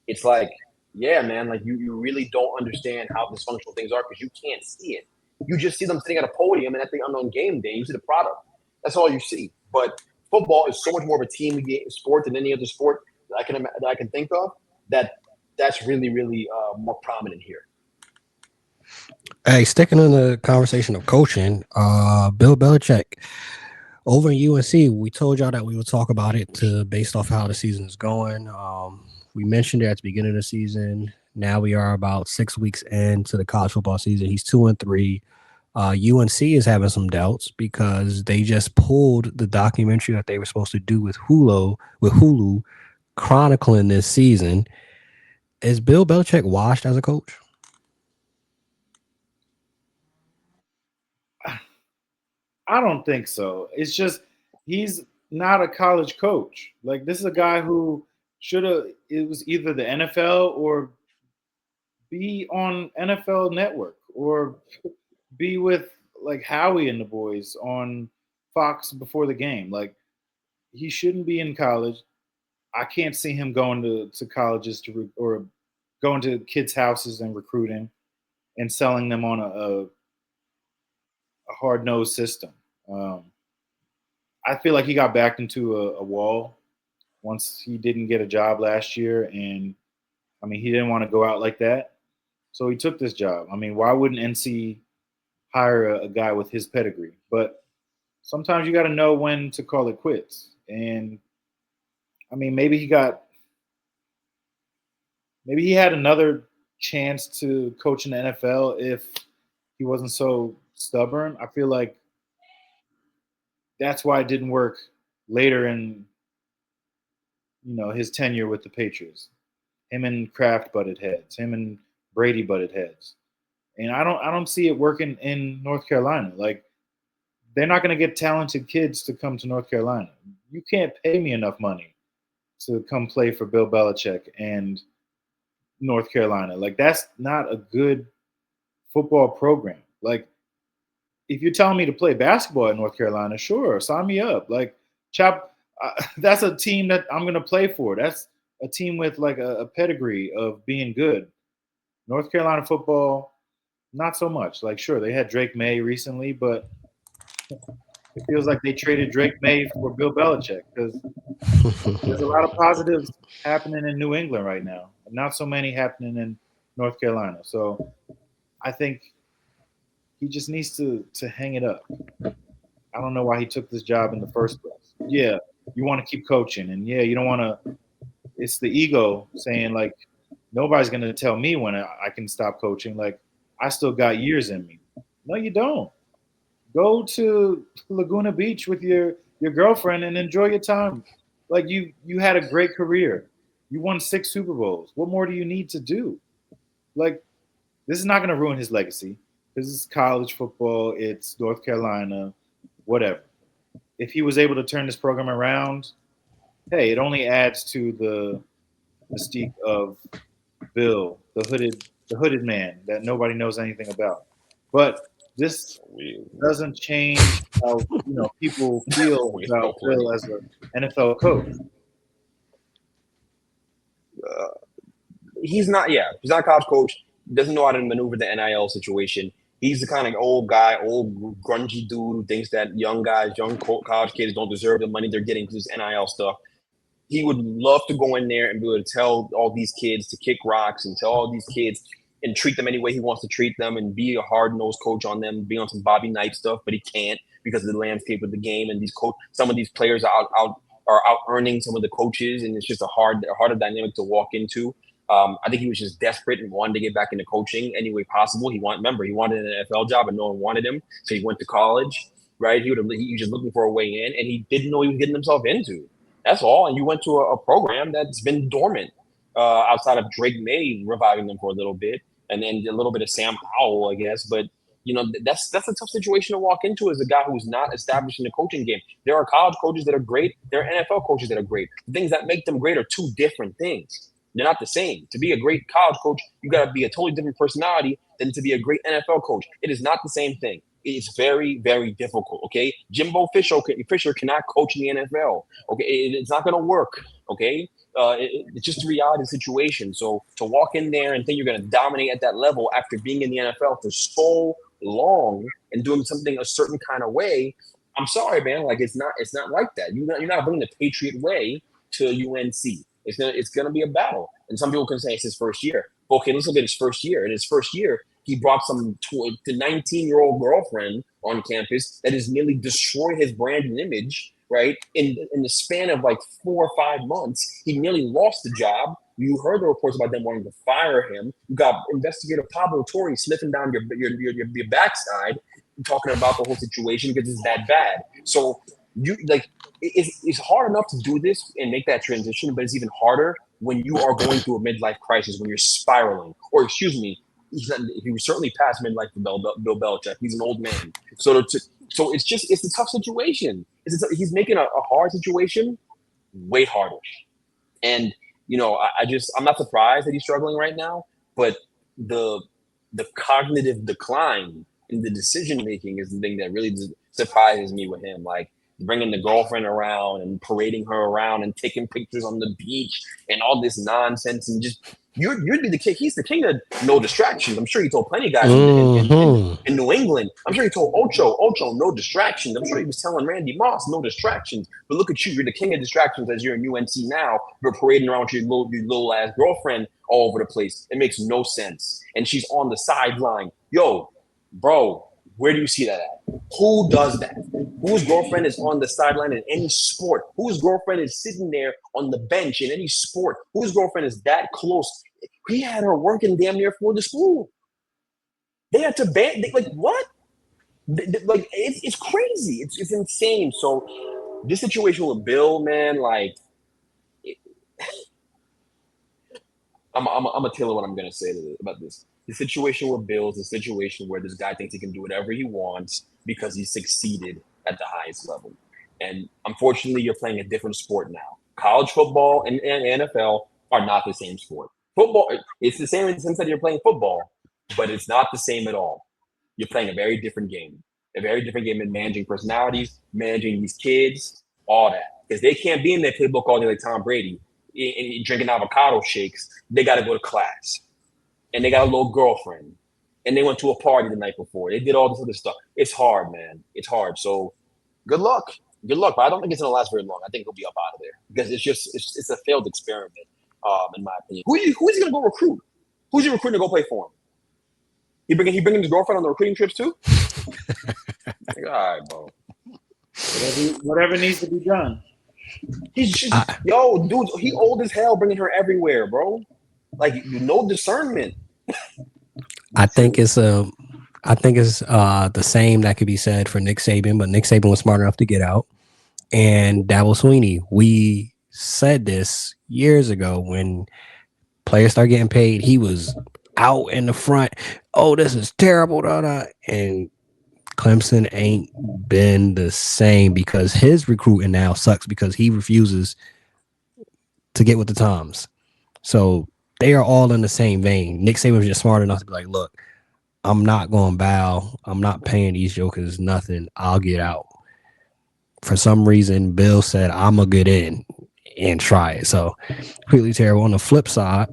it's like, yeah, man, like you really don't understand how dysfunctional things are because you can't see it. You just see them sitting at a podium and on game day, you see the product. That's all you see. But football is so much more of a team sport than any other sport that I can think of. That's really, really more prominent here. Hey, sticking in the conversation of coaching, Bill Belichick over in UNC, we told y'all that we would talk about it based off how the season is going. We mentioned it at the beginning of the season. Now we are about 6 weeks into the college football season. He's 2-3. UNC is having some doubts because they just pulled the documentary that they were supposed to do with Hulu, chronicling this season. Is Bill Belichick washed as a coach? I don't think so. It's just he's not a college coach. Like this is a guy who it was either the NFL or be on NFL Network or be with like Howie and the boys on Fox before the game. Like he shouldn't be in college. I can't see him going to colleges or going to kids' houses and recruiting and selling them on a hard-nosed system. I feel like he got backed into a wall once he didn't get a job last year, and I mean he didn't want to go out like that, so he took this job. I mean, why wouldn't NC hire a guy with his pedigree? But sometimes you got to know when to call it quits. And I mean, maybe he had another chance to coach in the NFL if he wasn't so stubborn. I feel like that's why it didn't work later in his tenure with the Patriots. Him and Kraft butted heads. Him and Brady butted heads. And I don't see it working in North Carolina. Like they're not going to get talented kids to come to North Carolina. You can't pay me enough money to come play for Bill Belichick and North Carolina. Like that's not a good football program. Like if you're telling me to play basketball at North Carolina, sure, sign me up. Like that's a team that I'm going to play for. That's a team with like a pedigree of being good. North Carolina football, not so much. Like sure, they had Drake May recently, but it feels like they traded Drake May for Bill Belichick because there's a lot of positives happening in New England right now, and not so many happening in North Carolina. So I think he just needs to hang it up. I don't know why he took this job in the first place. Yeah, you want to keep coaching, and yeah, you don't want to. It's the ego saying like nobody's going to tell me when I can stop coaching. Like I still got years in me. No, you don't. Go to Laguna Beach with your girlfriend and enjoy your time. Like you had a great career. You won 6 Super Bowls. What more do you need to do? Like this is not going to ruin his legacy. This is college football. It's North Carolina, whatever. If he was able to turn this program around, hey, it only adds to mystique of Bill, the hooded man that nobody knows anything about. But this doesn't change how people feel We know about plenty. Bill as an NFL coach. He's not. Yeah, he's not a college coach. Doesn't know how to maneuver the NIL situation. He's the kind of old guy, old grungy dude who thinks that young guys, college kids don't deserve the money they're getting because this NIL stuff. He would love to go in there and be able to tell all these kids to kick rocks and tell all these kids and treat them any way he wants to treat them and be a hard-nosed coach on them, be on some Bobby Knight stuff, but he can't because of the landscape of the game and some of these players are out earning some of the coaches, and it's just a harder dynamic to walk into. I think he was just desperate and wanted to get back into coaching any way possible. He wanted an NFL job and no one wanted him, so he went to college. Right? He was just looking for a way in, and he didn't know he was getting himself into. That's all. And you went to a program that's been dormant outside of Drake May reviving them for a little bit, and then a little bit of Sam Howell, I guess. But that's a tough situation to walk into as a guy who's not established in the coaching game. There are college coaches that are great. There are NFL coaches that are great. The things that make them great are two different things. They're not the same. To be a great college coach, you got to be a totally different personality than to be a great NFL coach. It is not the same thing. It's very, very difficult. Okay, Jimbo Fisher cannot coach in the NFL. Okay, it's not going to work. Okay, it's just a reality situation. So to walk in there and think you're going to dominate at that level after being in the NFL for so long and doing something a certain kind of way, I'm sorry, man. Like it's not like that. You're not bringing the Patriot way to UNC. It's gonna be a battle. And some people can say it's his first year. Okay, let's look at his first year. In his first year, he brought some 19-year-old girlfriend on campus that has nearly destroyed his brand and image, right? In the span of like 4 or 5 months, he nearly lost the job. You heard the reports about them wanting to fire him. You got investigator Pablo Torre sniffing down your backside, talking about the whole situation because it's that bad. So it's hard enough to do this and make that transition, but it's even harder when you are going through a midlife crisis, when you're spiraling. Or excuse me, he was certainly past midlife for Bill Belichick. He's an old man. So it's a tough situation. He's making a hard situation way harder. And I'm not surprised that he's struggling right now, but the cognitive decline in the decision making is the thing that really surprises me with him. Like bringing the girlfriend around and parading her around and taking pictures on the beach and all this nonsense, and just you'd be the king. He's the king of no distractions. I'm sure he told plenty of guys in New England. I'm sure he told Ocho, no distractions. I'm sure he was telling Randy Moss, no distractions. But look at you, you're the king of distractions as you're in UNC now. You're parading around with your little ass girlfriend all over the place. It makes no sense. And she's on the sideline. Yo, bro, where do you see that at? Who does that? Whose girlfriend is on the sideline in any sport? Whose girlfriend is sitting there on the bench in any sport? Whose girlfriend is that close? He had her working damn near for the school. They had to ban. Like what? Like it's crazy. It's insane. So this situation with Bill, man, like I'm gonna tell you what I'm gonna say about this. The situation with Bill is a situation where this guy thinks he can do whatever he wants because he succeeded at the highest level. And unfortunately, you're playing a different sport now. College football and NFL are not the same sport. Football, it's the same in the sense that you're playing football, but it's not the same at all. You're playing a very different game in managing personalities, managing these kids, all that. Because they can't be in their playbook all day like Tom Brady and drinking avocado shakes. They got to go to class. And they got a little girlfriend, and they went to a party the night before. They did all this other stuff. It's hard, man. It's hard. So good luck. But I don't think it's gonna last very long. I think he'll be up out of there because it's a failed experiment, in my opinion. Who is he gonna go recruit? Who's he recruiting to go play for him? He bringing his girlfriend on the recruiting trips too? Like, all right, bro. Whatever needs to be done. Yo, dude, he old as hell, bringing her everywhere, bro. Like no discernment. I think it's the same that could be said for Nick Saban, but Nick Saban was smart enough to get out. And Dabo Swinney, we said this years ago when players start getting paid. He was out in the front. Oh, this is terrible, and Clemson ain't been the same because his recruiting now sucks because he refuses to get with the times. So they are all in the same vein. Nick Saban was just smart enough to be like, look, I'm not going to bow. I'm not paying these jokers nothing. I'll get out. For some reason, Bill said, I'm going to get in and try it. So completely terrible. On the flip side,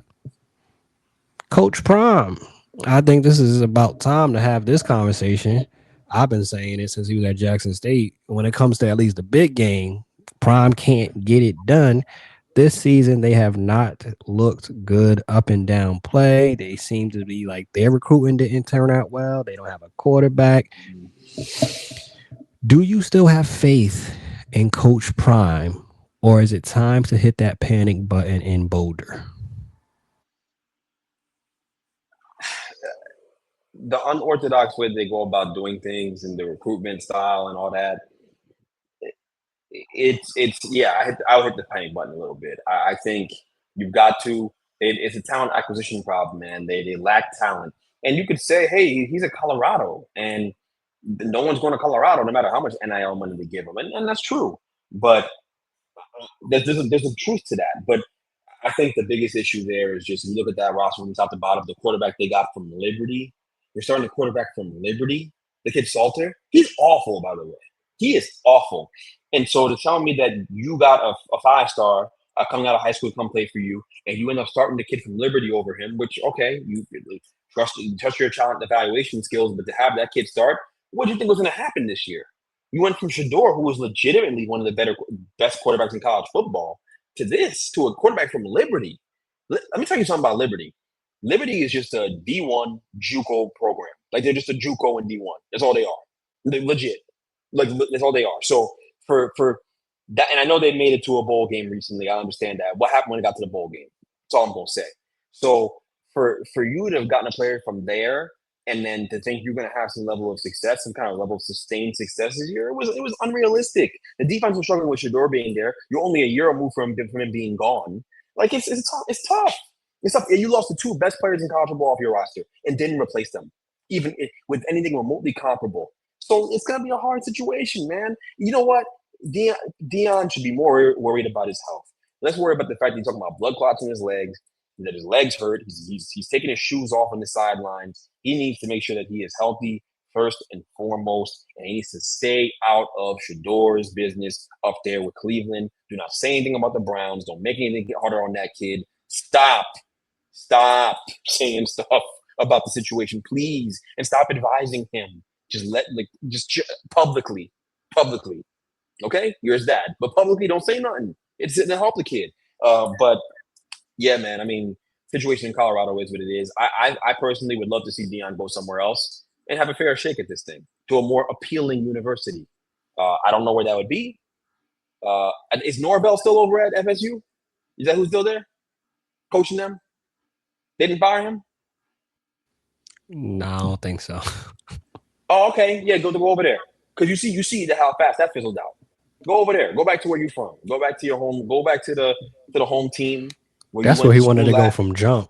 Coach Prime. I think this is about time to have this conversation. I've been saying it since he was at Jackson State. When it comes to at least the big game, Prime can't get it done. This season, they have not looked good up and down play. They seem to be like their recruiting didn't turn out well. They don't have a quarterback. Do you still have faith in Coach Prime, or is it time to hit that panic button in Boulder? The unorthodox way they go about doing things and the recruitment style and all that, it's yeah, I would hit the panic button a little bit. I think you've got to. It's a talent acquisition problem, man. They lack talent, and you could say, hey, he's a Colorado, and no one's going to Colorado no matter how much NIL money they give him, and that's true. But there's a truth to that. But I think the biggest issue there is just you look at that roster from top to bottom. The quarterback they got from Liberty, they're starting the quarterback from Liberty. The kid Salter, he's awful, by the way. He is awful. And so to tell me that you got a 5-star coming out of high school to come play for you, and you end up starting the kid from Liberty over him, which okay, you trust your talent evaluation skills, but to have that kid start, what do you think was going to happen this year? You went from Shador, who was legitimately one of the best quarterbacks in college football, to a quarterback from Liberty. Let me tell you something about Liberty. Liberty is just a D1 JUCO program. Like they're just a JUCO and D1. That's all they are. They're legit. Like that's all they are. So for that, and I know they made it to a bowl game recently. I understand that. What happened when it got to the bowl game? That's all I'm gonna say. So for you to have gotten a player from there and then to think you're going to have some level of success, some kind of level of sustained success this year, it was unrealistic. The defense was struggling with Shador being there. You're only a year removed from him being gone. Like it's tough. It's tough. It's tough. You lost the two best players in college football off your roster and didn't replace them, even with anything remotely comparable. So it's going to be a hard situation, man. You know what? Deion should be more worried about his health. Let's worry about the fact that he's talking about blood clots in his legs, that his legs hurt. He's taking his shoes off on the sidelines. He needs to make sure that he is healthy first and foremost, and he needs to stay out of Shador's business up there with Cleveland. Do not say anything about the Browns. Don't make anything get harder on that kid. Stop saying stuff about the situation, please, and stop advising him. Just publicly. Okay, you're his dad, but publicly don't say nothing. It's to help the kid. But yeah, man. I mean, situation in Colorado is what it is. I personally would love to see Deion go somewhere else and have a fair shake at this thing to a more appealing university. I don't know where that would be. Is Norvell still over at FSU? Is that who's still there, coaching them? They didn't fire him. No, I don't think so. Oh, okay. Yeah, go over there because you see how fast that fizzled out. Go over there. Go back to where you're from. Go back to your home. Go back to the home team. That's where he wanted to go from jump.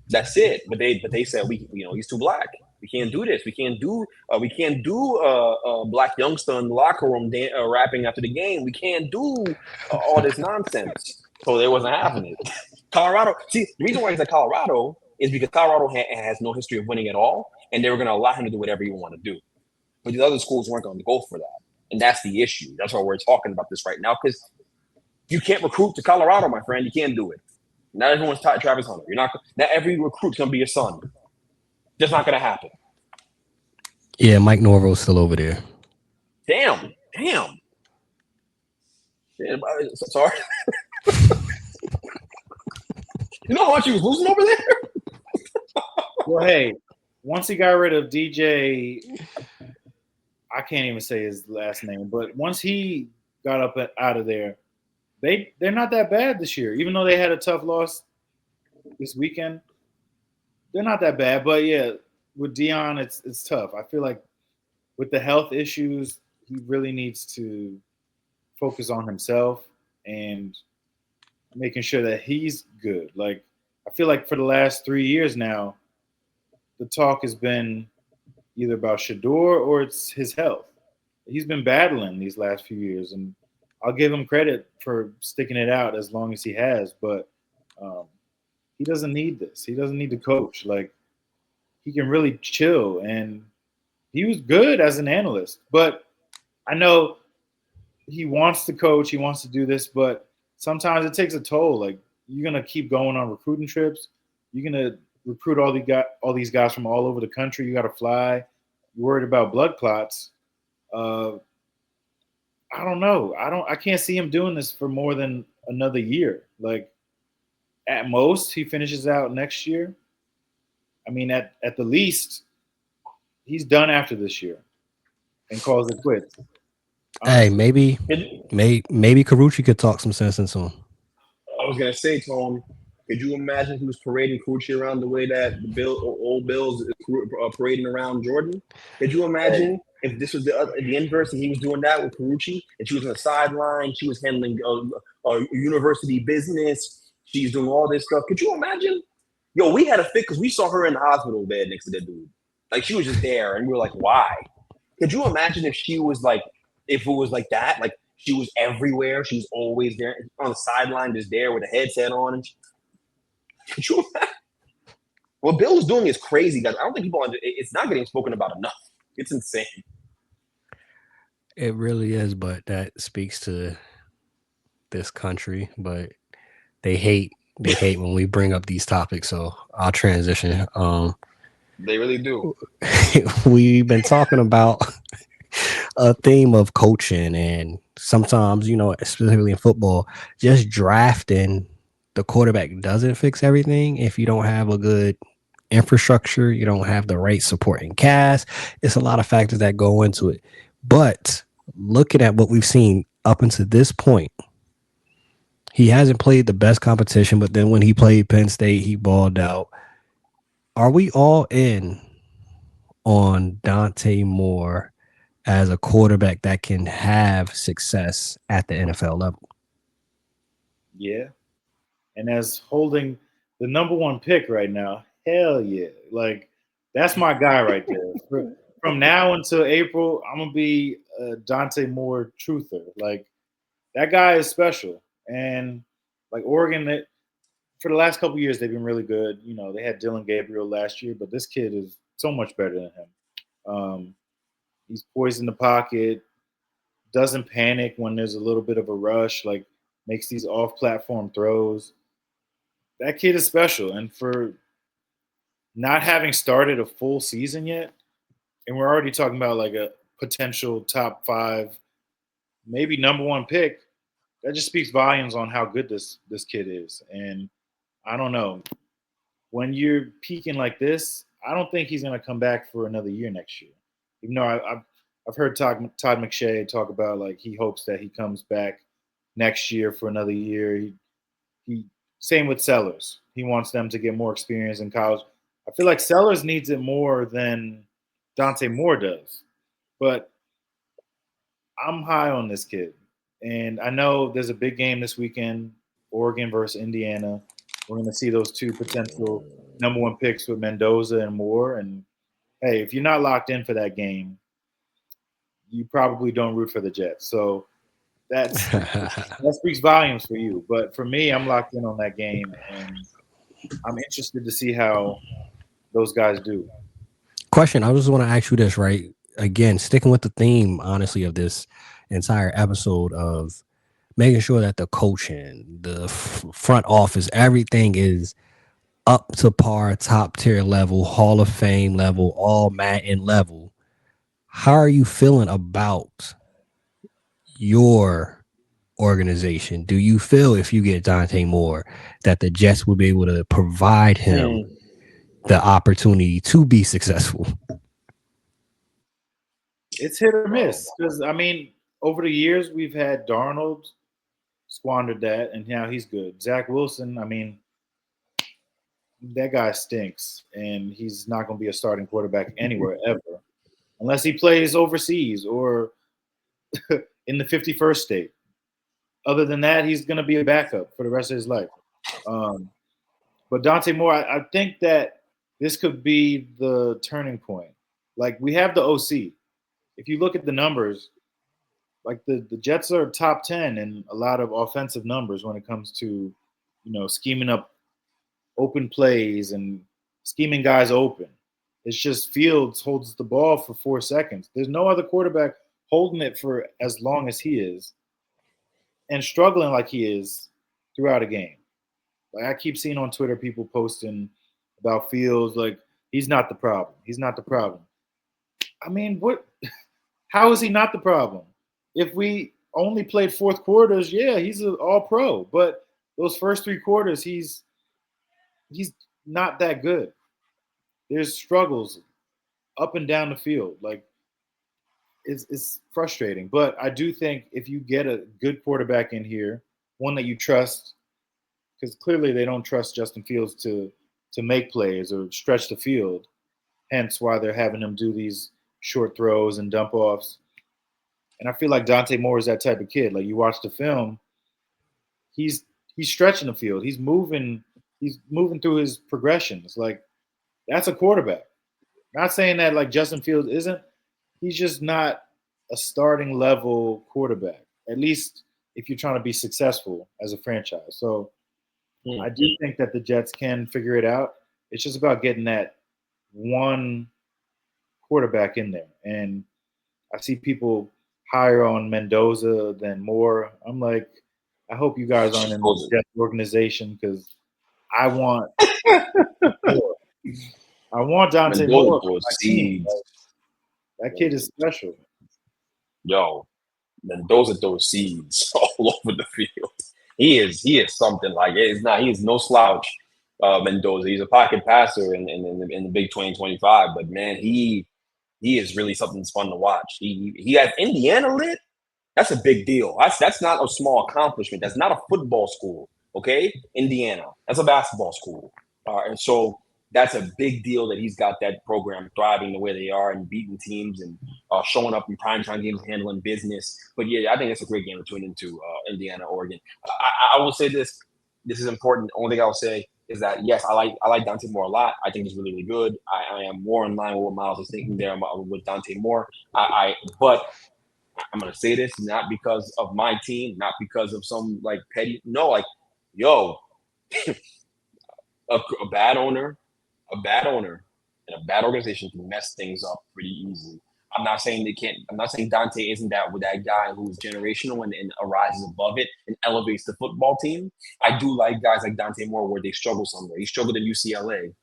That's it. But they said he's too black. We can't do this. We can't do black youngster in the locker room rapping after the game. We can't do all this nonsense. So they wasn't having it. Colorado. See, the reason why he's at Colorado is because Colorado has no history of winning at all, and they were going to allow him to do whatever he wanted to do. But the other schools weren't going to go for that, and that's the issue. That's why we're talking about this right now, because you can't recruit to Colorado, my friend. You can't do it. Not everyone's Travis Hunter. Not every recruit's gonna be your son. Just not gonna happen. Yeah, Mike Norvell's still over there. Damn. Sorry. You know how much he was losing over there? Well, hey, once he got rid of DJ, I can't even say his last name, but once he got up out of there, they're not that bad this year. Even though they had a tough loss this weekend, they're not that bad. But yeah, with Deion, it's tough. I feel like with the health issues, he really needs to focus on himself and making sure that he's good. Like, I feel like for the last 3 years now, the talk has been either about Shador or it's his health. He's been battling these last few years, and I'll give him credit for sticking it out as long as he has. But he doesn't need this. He doesn't need to coach. Like, he can really chill, and he was good as an analyst. But I know he wants to coach, he wants to do this, but sometimes it takes a toll. Like, you're gonna keep going on recruiting trips. You're gonna recruit all these guys from all over the country. You got to fly. You're worried about blood clots. Uh, I don't know. I can't see him doing this for more than another year. Like, at most, he finishes out next year. I mean, at the least, he's done after this year and calls it quits. Hey, Honestly. maybe Carucci could talk some sense into him. I was gonna say, Tom, could you imagine he was parading Carucci around the way that the old Bills is parading around Jordan? Could you imagine if this was the inverse and he was doing that with Carucci and she was on the sideline, she was handling university business, she's doing all this stuff? Could you imagine? Yo, we had a fit because we saw her in the hospital bed next to that dude. Like, she was just there, and we were like, why? Could you imagine if she was like, if it was like that, like she was everywhere, she was always there on the sideline, just there with a headset on. And could you imagine? What Bill is doing is crazy, guys. I don't think it's not getting spoken about enough. It's insane. It really is, but that speaks to this country. But they hate when we bring up these topics. So I'll transition. They really do. We've been talking about a theme of coaching, and sometimes, specifically in football, just drafting the quarterback doesn't fix everything. If you don't have a good infrastructure, you don't have the right supporting cast, it's a lot of factors that go into it. But looking at what we've seen up until this point, he hasn't played the best competition, but then when he played Penn State, he balled out. Are we all in on Dante Moore as a quarterback that can have success at the NFL level? Yeah. And as holding the number one pick right now, hell yeah. Like, that's my guy right there. From now until April, I'm going to be a Dante Moore truther. Like, that guy is special. And, like, Oregon, for the last couple of years, they've been really good. They had Dylan Gabriel last year, but this kid is so much better than him. He's poised in the pocket, doesn't panic when there's a little bit of a rush, like, makes these off-platform throws. That kid is special. And for not having started a full season yet, and we're already talking about like a potential top 5, maybe number 1 pick, that just speaks volumes on how good this kid is. And I don't know. When you're peaking like this, I don't think he's going to come back for another year next year. Even though I've heard Todd McShay talk about, like, he hopes that he comes back next year for another year. He same with Sellers. He wants them to get more experience in college. I feel like Sellers needs it more than Dante Moore does. But I'm high on this kid. And I know there's a big game this weekend, Oregon versus Indiana. We're going to see those 2 potential number 1 picks with Mendoza and Moore. And, hey, if you're not locked in for that game, you probably don't root for the Jets. So that speaks volumes for you. But for me, I'm locked in on that game, and I'm interested to see how those guys do. Question, I just want to ask you this, right? Again, sticking with the theme, honestly, of this entire episode of making sure that the coaching, the front office, everything is up to par, top tier level, Hall of Fame level, all Madden level. How are you feeling about your organization? Do you feel if you get Dante Moore that the Jets will be able to provide him the opportunity to be successful? It's hit or miss because, I mean, over the years we've had Darnold squandered that, and now he's good. Zach Wilson, I mean, that guy stinks, and he's not going to be a starting quarterback anywhere ever, unless he plays overseas or in the 51st state. Other than that, he's going to be a backup for the rest of his life. But Dante Moore, I think that this could be the turning point. Like, we have the OC. If you look at the numbers, like the Jets are top 10 in a lot of offensive numbers when it comes to, scheming up open plays and scheming guys open. It's just Fields holds the ball for 4 seconds. There's no other quarterback holding it for as long as he is and struggling like he is throughout a game. Like I keep seeing on Twitter people posting about Fields like he's not the problem. He's not the problem. I mean, what? How is he not the problem? If we only played fourth quarters, yeah, he's an all-pro. But those first 3 quarters, he's not that good. There's struggles up and down the field. Like it's frustrating. But I do think if you get a good quarterback in here, one that you trust, because clearly they don't trust Justin Fields to make plays or stretch the field. Hence why they're having him do these short throws and dump offs. And I feel like Dante Moore is that type of kid. Like you watch the film, he's stretching the field. He's moving through his progressions. Like that's a quarterback. Not saying that like Justin Fields isn't. He's just not a starting level quarterback. At least if you're trying to be successful as a franchise. So I do think that the Jets can figure it out. It's just about getting that one quarterback in there. And I see people higher on Mendoza than Moore. I'm like, I hope you guys aren't in the Jets organization because I want Moore. I want Dante Moore for my team. Like, that kid is special. Yo, Mendoza throws seeds all over the field. He is something like it's not. He is no slouch. Mendoza. He's a pocket passer in the Big 2025, but man, he is really something that's fun to watch. He has Indiana lit. That's a big deal. That's not a small accomplishment. That's not a football school. Okay, Indiana. That's a basketball school. And so that's a big deal that he's got that program thriving the way they are and beating teams and showing up in primetime games, handling business. But yeah, I think it's a great game to tune into Indiana, Oregon. I will say this. This is important. The only thing I will say is that, yes, I like Dante Moore a lot. I think he's really, really good. I am more in line with what Miles is thinking there with Dante Moore. But I'm going to say this not because of my team, not because of some like petty. No, like, yo, a bad owner, and a bad organization can mess things up pretty easily. I'm not saying they can't. I'm not saying Dante isn't that guy who's generational and arises above it and elevates the football team. I do like guys like Dante Moore where they struggle somewhere. He struggled at UCLA,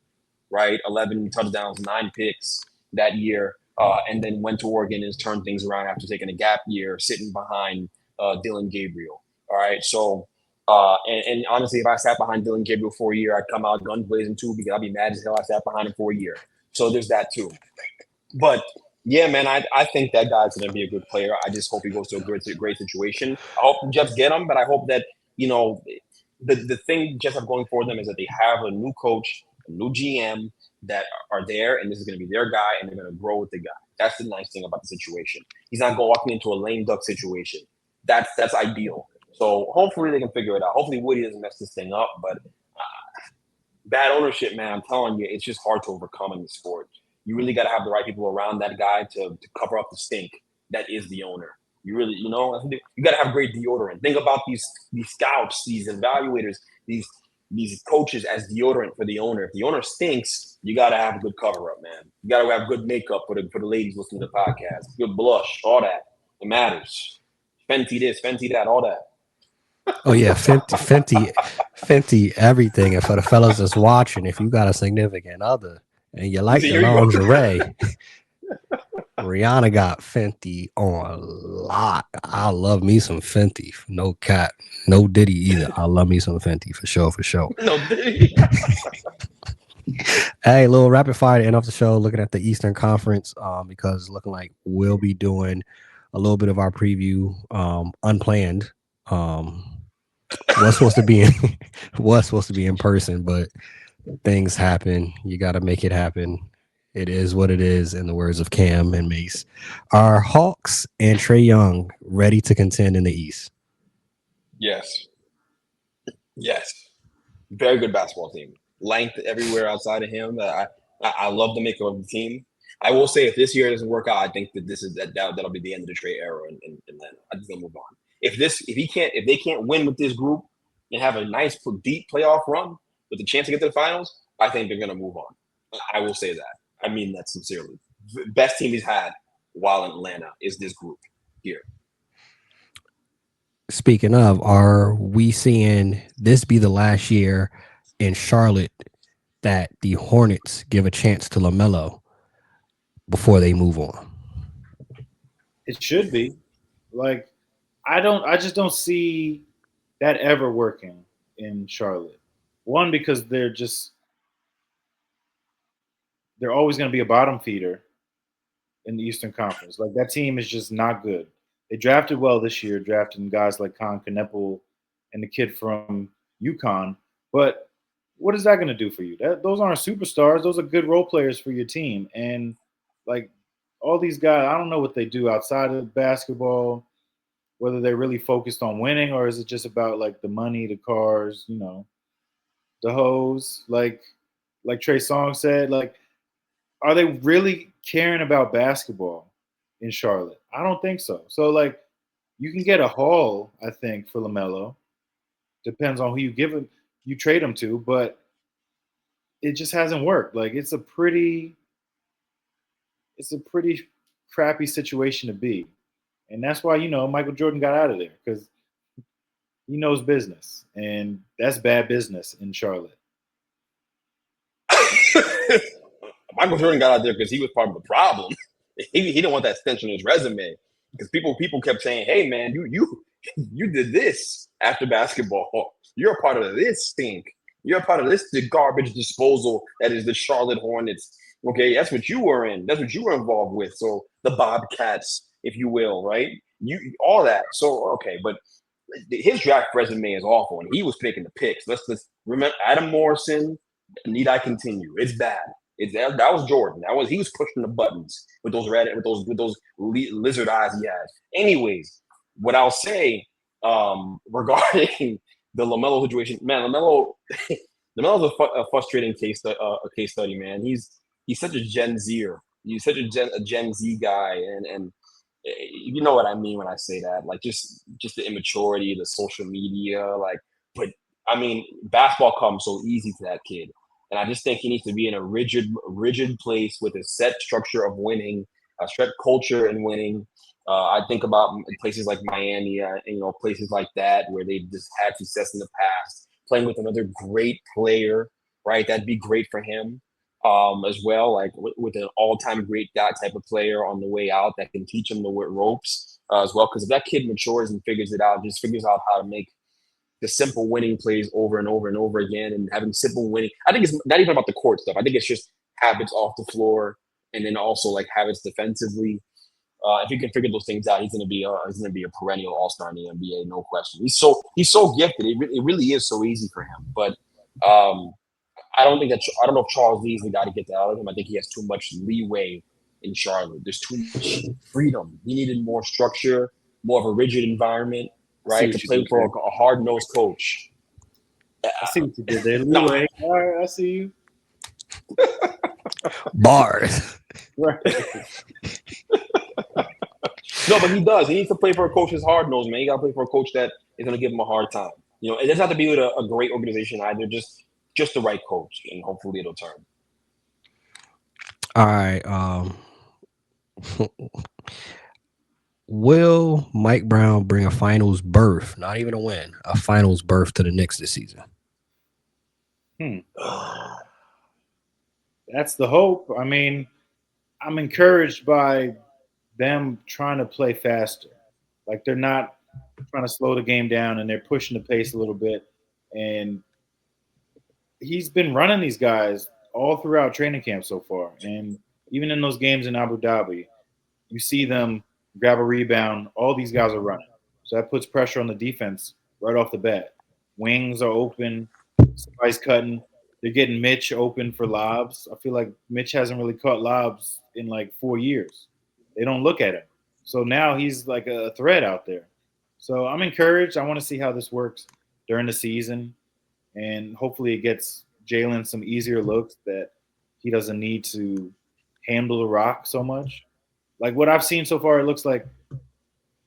right? 11 touchdowns, 9 picks that year, and then went to Oregon and turned things around after taking a gap year, sitting behind Dylan Gabriel. All right, so. And honestly, if I sat behind Dylan Gabriel for a year, I'd come out guns blazing too because I'd be mad as hell I sat behind him for a year. So there's that too. But yeah, man, I think that guy's going to be a good player. I just hope he goes to a great situation. I hope the Jets get him, but I hope that, the thing Jets have going for them is that they have a new coach, a new GM that are there, and this is going to be their guy, and they're going to grow with the guy. That's the nice thing about the situation. He's not going walking into a lame duck situation. That's ideal. So hopefully they can figure it out. Hopefully Woody doesn't mess this thing up, but bad ownership, man, I'm telling you, it's just hard to overcome in the sport. You really got to have the right people around that guy to cover up the stink that is the owner. You really, you got to have great deodorant. Think about these scouts, these evaluators, these coaches as deodorant for the owner. If the owner stinks, you got to have a good cover up, man. You got to have good makeup for the ladies listening to the podcast. Good blush, all that. It matters. Fenty this, Fenty that, all that. Oh yeah, Fenty, everything. And for the fellas that's watching, if you got a significant other and you like the lingerie, Rihanna got Fenty on a lot. I love me some Fenty. No cat, no Diddy either. I love me some Fenty for sure. No Diddy. Hey, little rapid fire to end off the show. Looking at the Eastern Conference, because it's looking like we'll be doing a little bit of our preview, unplanned. Was supposed to be in person, but things happen. You got to make it happen. It is what it is. In the words of Cam and Mace, are Hawks and Trae Young ready to contend in the East? Yes. Very good basketball team. Length everywhere outside of him. I love the makeup of the team. I will say, if this year doesn't work out, I think that that'll be the end of the Trae era in Atlanta. I think they'll move on. If they can't win with this group and have a nice deep playoff run, with the chance to get to the finals, I think they're going to move on. I will say that. I mean that sincerely. Best team he's had while in Atlanta is this group here. Speaking of, are we seeing this be the last year in Charlotte that the Hornets give a chance to LaMelo before they move on? It should be. Like, I just don't see that ever working in Charlotte. One, because they're always going to be a bottom feeder in the Eastern Conference. Like, that team is just not good. They drafted well this year, drafting guys like Con Kneppel and the kid from UConn. But what is that going to do for you? Those aren't superstars. Those are good role players for your team. And, like, all these guys, I don't know what they do outside of basketball, whether they're really focused on winning or is it just about, like, the money, the cars, the hoes. Like Trey Songz said, like, are they really caring about basketball in Charlotte? I don't think so. So, like, you can get a haul, I think, for LaMelo. Depends on who you trade him to, but it just hasn't worked. Like, it's a pretty crappy situation to be. And that's why, Michael Jordan got out of there, because he knows business. And that's bad business in Charlotte. Michael Jordan got out there because he was part of the problem. He didn't want that stench on his resume, because people kept saying, "Hey man, you did this after basketball. You're a part of this stink. You're a part of the garbage disposal that is the Charlotte Hornets. Okay, that's what you were in. That's what you were involved with. So the Bobcats, if you will, right? You all that. So okay, but his draft resume is awful, and he was picking the picks. Let's remember Adam Morrison. Need I continue? It's bad. That was Jordan. He was pushing the buttons with those lizard eyes he has. Anyways, what I'll say regarding the LaMelo situation, man, LaMelo's a frustrating case study, man. He's such a Gen Zer. He's such a Gen Z guy, and you know what I mean when I say that. Like, just the immaturity, the social media, like. But I mean, basketball comes so easy to that kid. And I just think he needs to be in a rigid place with a set structure of winning, a set culture and winning. I think about places like Miami, places like that where they just had success in the past. Playing with another great player, right? That'd be great for him as well. Like with an all-time great guy type of player on the way out that can teach him the ropes as well. Because if that kid matures and figures it out, just figures out how to make the simple winning plays over and over and over again, and having simple winning. I think it's not even about the court stuff. I think it's just habits off the floor, and then also like habits defensively. If he can figure those things out, he's going to be a perennial all-star in the NBA, no question. He's so gifted. It really is so easy for him. But I don't know if Charles Lee's the guy to get that out of him. I think he has too much leeway in Charlotte. There's too much freedom. He needed more structure, more of a rigid environment. Right, to play for a hard-nosed coach. I see what you did there. Leeway. All right, I see you. Bars. Right. No, but he does. He needs to play for a coach that's hard-nosed, man. He got to play for a coach that is going to give him a hard time. It doesn't have to be with a great organization either. Just the right coach, and hopefully it'll turn. All right. Will Mike Brown bring a finals berth, not even a win, a finals berth to the Knicks this season? That's the hope. I mean, I'm encouraged by them trying to play faster. Like, they're not trying to slow the game down, and they're pushing the pace a little bit. And he's been running these guys all throughout training camp so far. And even in those games in Abu Dhabi, you see them grab a rebound. All these guys are running. So that puts pressure on the defense right off the bat. Wings are open. Somebody's cutting. They're getting Mitch open for lobs. I feel like Mitch hasn't really caught lobs in like 4 years. They don't look at him. So now he's like a threat out there. So I'm encouraged. I want to see how this works during the season. And hopefully it gets Jalen some easier looks that he doesn't need to handle the rock so much. Like, what I've seen so far, it looks like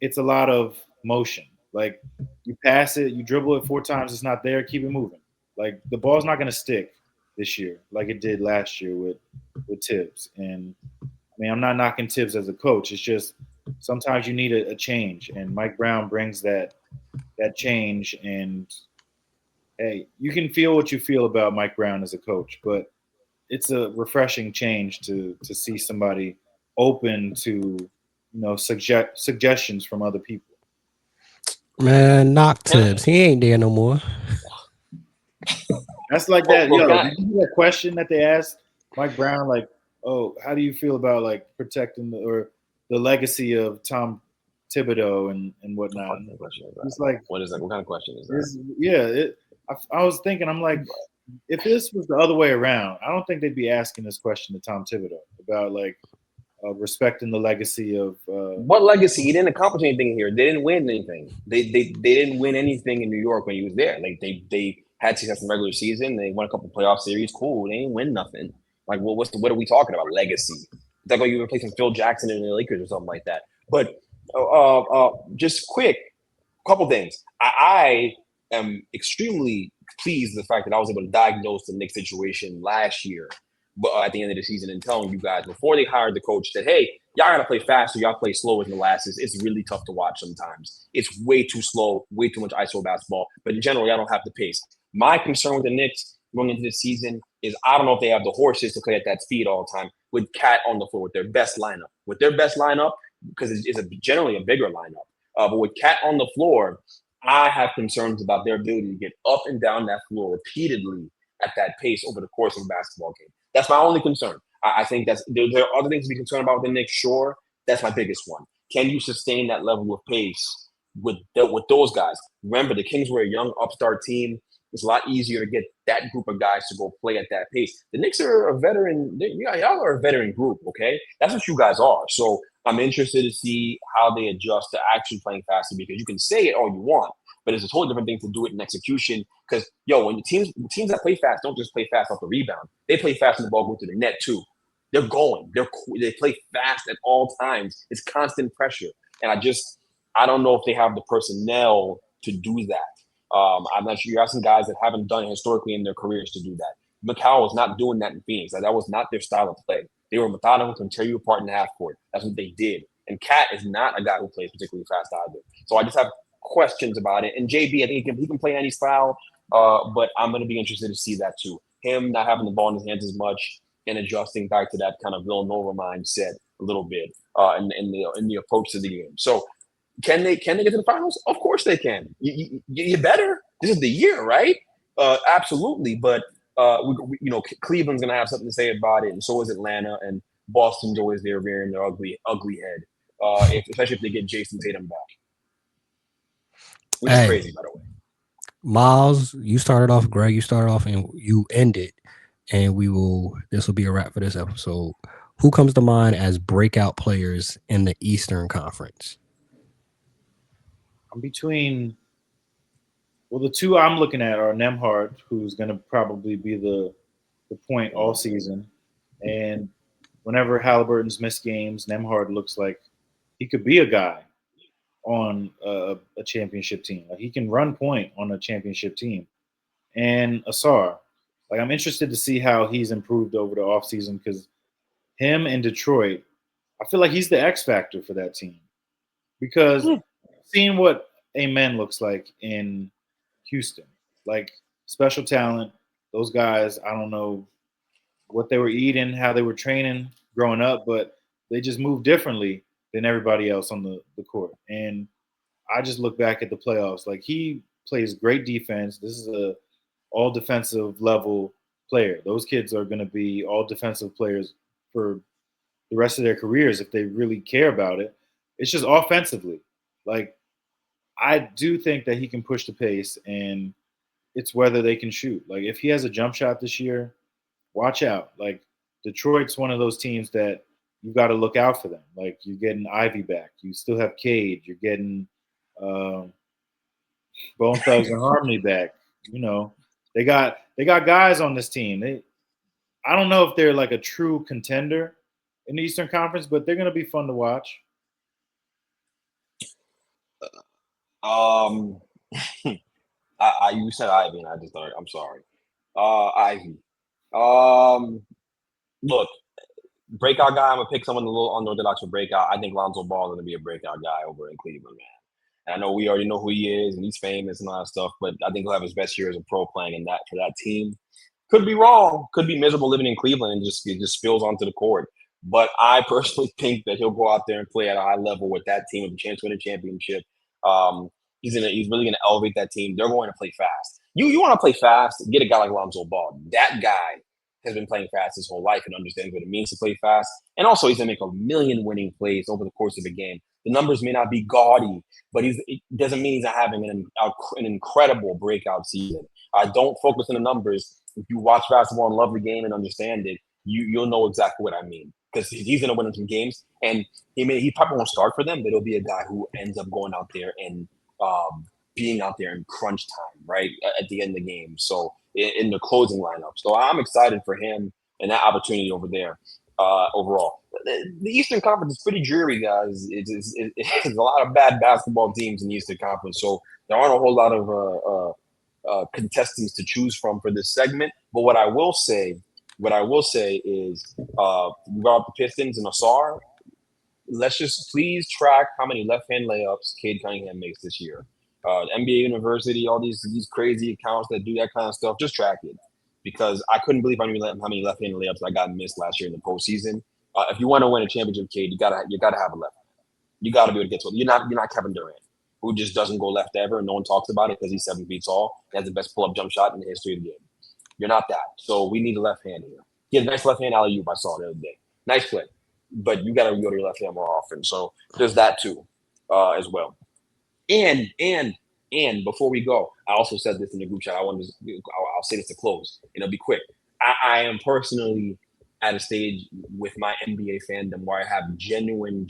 it's a lot of motion. Like, you pass it, you dribble it 4 times, it's not there, keep it moving. Like the ball's not going to stick this year like it did last year with Tibbs. And I mean, I'm not knocking Tibbs as a coach. It's just sometimes you need a change, and Mike Brown brings that change. And hey, you can feel what you feel about Mike Brown as a coach, but it's a refreshing change to see somebody open to suggestions from other people. Man, knock Can I, Tibbs. He ain't there no more. That's like well, that. well, Yo, can I, did you hear that question that they asked Mike Brown? Like, oh, how do you feel about like protecting the legacy of Tom Thibodeau and what whatnot? kind of question is It's that? like, What is that? What kind of question is that? I was thinking, I'm like, if this was the other way around, I don't think they'd be asking this question to Tom Thibodeau about like respecting the legacy of. What legacy? He didn't accomplish anything here. They didn't win anything. They didn't win anything in New York when he was there. Like they had success in the regular season. They won a couple playoff series. Cool. They didn't win nothing. Like what are we talking about? Legacy. It's like you replacing Phil Jackson in the Lakers or something like that. But just quick, couple things. I am extremely pleased with the fact that I was able to diagnose the Knicks situation last year, but at the end of the season, and telling you guys before they hired the coach that, hey, y'all gotta play faster, y'all play slower than molasses. It's really tough to watch sometimes. It's way too slow, way too much ISO basketball. But in general, y'all don't have the pace. My concern with the Knicks going into this season is I don't know if they have the horses to play at that speed all the time with Cat on the floor with their best lineup. With their best lineup, because it's generally a bigger lineup. But with Cat on the floor, I have concerns about their ability to get up and down that floor repeatedly at that pace over the course of a basketball game. That's my only concern. I think there are other things to be concerned about with the Knicks. Sure, that's my biggest one. Can you sustain that level of pace with those guys? Remember, the Kings were a young upstart team. It's a lot easier to get that group of guys to go play at that pace. The Knicks are a veteran. Y'all are a veteran group, okay? That's what you guys are. So I'm interested to see how they adjust to actually playing faster, because you can say it all you want, but it's a totally different thing to do it in execution. Because, when the teams that play fast don't just play fast off the rebound. They play fast when the ball goes to the net, too. They're going. They play fast at all times. It's constant pressure. And I don't know if they have the personnel to do that. I'm not sure. You're asking guys that haven't done it historically in their careers to do that. Macau was not doing that in Phoenix. That was not their style of play. They were methodical and tear you apart in the half court. That's what they did. And Cat is not a guy who plays particularly fast either. So I just have questions about it. And JB, I think he can play any style, but I'm going to be interested to see that too. Him not having the ball in his hands as much and adjusting back to that kind of Villanova mindset a little bit in the approach to the game. So can they get to the finals? Of course they can. You better. This is the year, right? Absolutely. But Cleveland's going to have something to say about it, and so is Atlanta, and Boston's always there rearing their ugly head, especially if they get Jason Tatum back, which is crazy, by the way. Miles, you started off, Greg, you started off, and you ended, and this will be a wrap for this episode. Who comes to mind as breakout players in the Eastern Conference? I'm between. Well, the two I'm looking at are Nembhard, who's going to probably be the point all season, and whenever Halliburton's missed games, Nembhard looks like he could be a guy on a championship team. Like he can run point on a championship team. And Asar, like I'm interested to see how he's improved over the offseason, because him in Detroit, I feel like he's the X factor for that team, because seeing what Amen looks like in Houston, like special talent, those guys, I don't know what they were eating, how they were training growing up, but they just move differently than everybody else on the court. And I just look back at the playoffs, like he plays great defense. This is a all defensive level player. Those kids are going to be all defensive players for the rest of their careers if they really care about it. It's just offensively. Like I do think that he can push the pace, and it's whether they can shoot. Like if he has a jump shot this year, watch out. Like Detroit's one of those teams that you've got to look out for them. Like you're getting Ivy back. You still have Cade. You're getting Bone Thugs and Harmony back. They got guys on this team. I don't know if they're like a true contender in the Eastern Conference, but they're going to be fun to watch. You said Ivy, and I just thought, I'm sorry. Ivy. Look, breakout guy. I'm gonna pick someone a little unorthodox for breakout. I think Lonzo Ball is gonna be a breakout guy over in Cleveland, man. And I know we already know who he is and he's famous and all that stuff, but I think he'll have his best year as a pro playing in that for that team. Could be wrong. Could be miserable living in Cleveland and it just spills onto the court. But I personally think that he'll go out there and play at a high level with that team with a chance to win a championship. He's really gonna elevate that team. They're going to play fast. You want to play fast? Get a guy like Lonzo Ball. That guy has been playing fast his whole life and understands what it means to play fast. And also, he's gonna make a million winning plays over the course of a game. The numbers may not be gaudy, but it doesn't mean he's not having an incredible breakout season. Don't focus on the numbers. If you watch basketball and love the game and understand it, you'll know exactly what I mean. Because he's going to win some games, and he probably won't start for them, but he'll be a guy who ends up going out there and being out there in crunch time, right, at the end of the game. So in the closing lineup. So I'm excited for him and that opportunity over there overall. The Eastern Conference is pretty dreary, guys. It's a lot of bad basketball teams in the Eastern Conference, so there aren't a whole lot of contestants to choose from for this segment. But what I will say is, we got the Pistons and Asar. Let's just please track how many left-hand layups Cade Cunningham makes this year. NBA University, all these crazy accounts that do that kind of stuff, just track it. Because I couldn't believe how many left-handed layups I got missed last year in the postseason. If you want to win a championship, Cade, you gotta have a left. You gotta be able to get to it. You're not Kevin Durant, who just doesn't go left ever, and no one talks about it because he's 7 feet tall. He has the best pull-up jump shot in the history of the game. You're not that. So we need a left hand here. He had a nice left hand alley-oop I saw the other day. Nice play. But you got to go to your left hand more often. So there's that too as well. And before we go, I also said this in the group chat. I'll say this to close, and it'll be quick. I am personally at a stage with my NBA fandom where I have genuine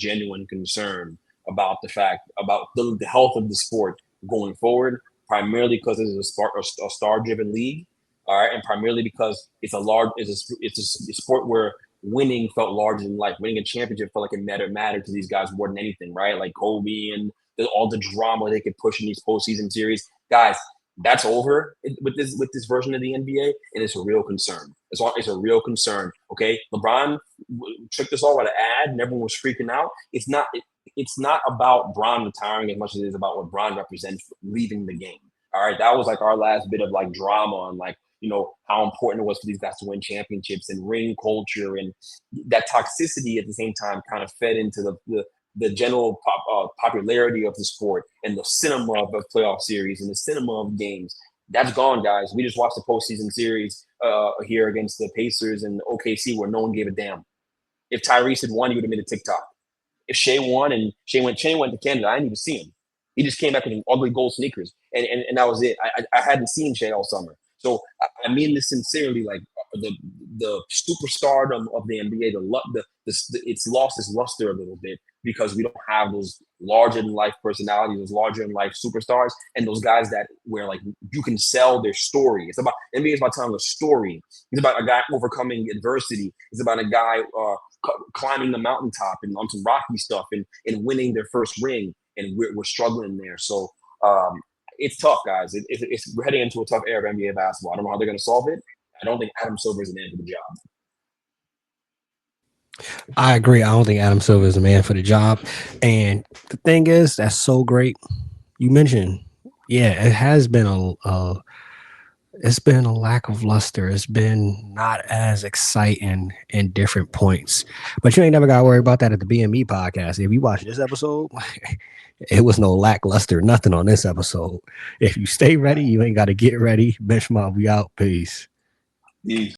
concern about the health of the sport going forward, primarily because it is a star-driven league. All right, and primarily because it's a sport where winning felt larger than life. Winning a championship felt like it mattered to these guys more than anything, right? Like Kobe and all the drama they could push in these postseason series. Guys, that's over with this version of the NBA, and it's a real concern. It's a real concern. Okay, LeBron tricked us all with an ad, and everyone was freaking out. It's not about Bron retiring as much as it is about what Bron represents leaving the game. All right, that was like our last bit of like drama and like, you know, how important it was for these guys to win championships and ring culture, and that toxicity at the same time kind of fed into the general popularity of the sport and the cinema of a playoff series and the cinema of games. That's gone, guys. We just watched the postseason series here against the Pacers and OKC where no one gave a damn. If Tyrese had won, he would have made a TikTok. If Shea won and Shea went to Canada, I didn't even see him. He just came back with ugly gold sneakers, and that was it. I hadn't seen Shea all summer. So I mean this sincerely, like the superstardom of the NBA, it's lost its luster a little bit because we don't have those larger than life personalities, those larger than life superstars, and those guys where like you can sell their story. It's about NBA is about telling a story. It's about a guy overcoming adversity. It's about a guy climbing the mountaintop and on some rocky stuff and winning their first ring, and we're struggling there. So it's tough, guys. We're heading into a tough era of NBA basketball. I don't know how they're going to solve it. I don't think Adam Silver is the man for the job. I agree. I don't think Adam Silver is the man for the job. And the thing is, that's so great. You mentioned, yeah, it has been it's been a lack of luster. It's been not as exciting in different points. But you ain't never got to worry about that at the BME podcast. If you watch this episode, it was no lackluster, nothing on this episode. If you stay ready, you ain't got to get ready. Benchmark, we out. Peace.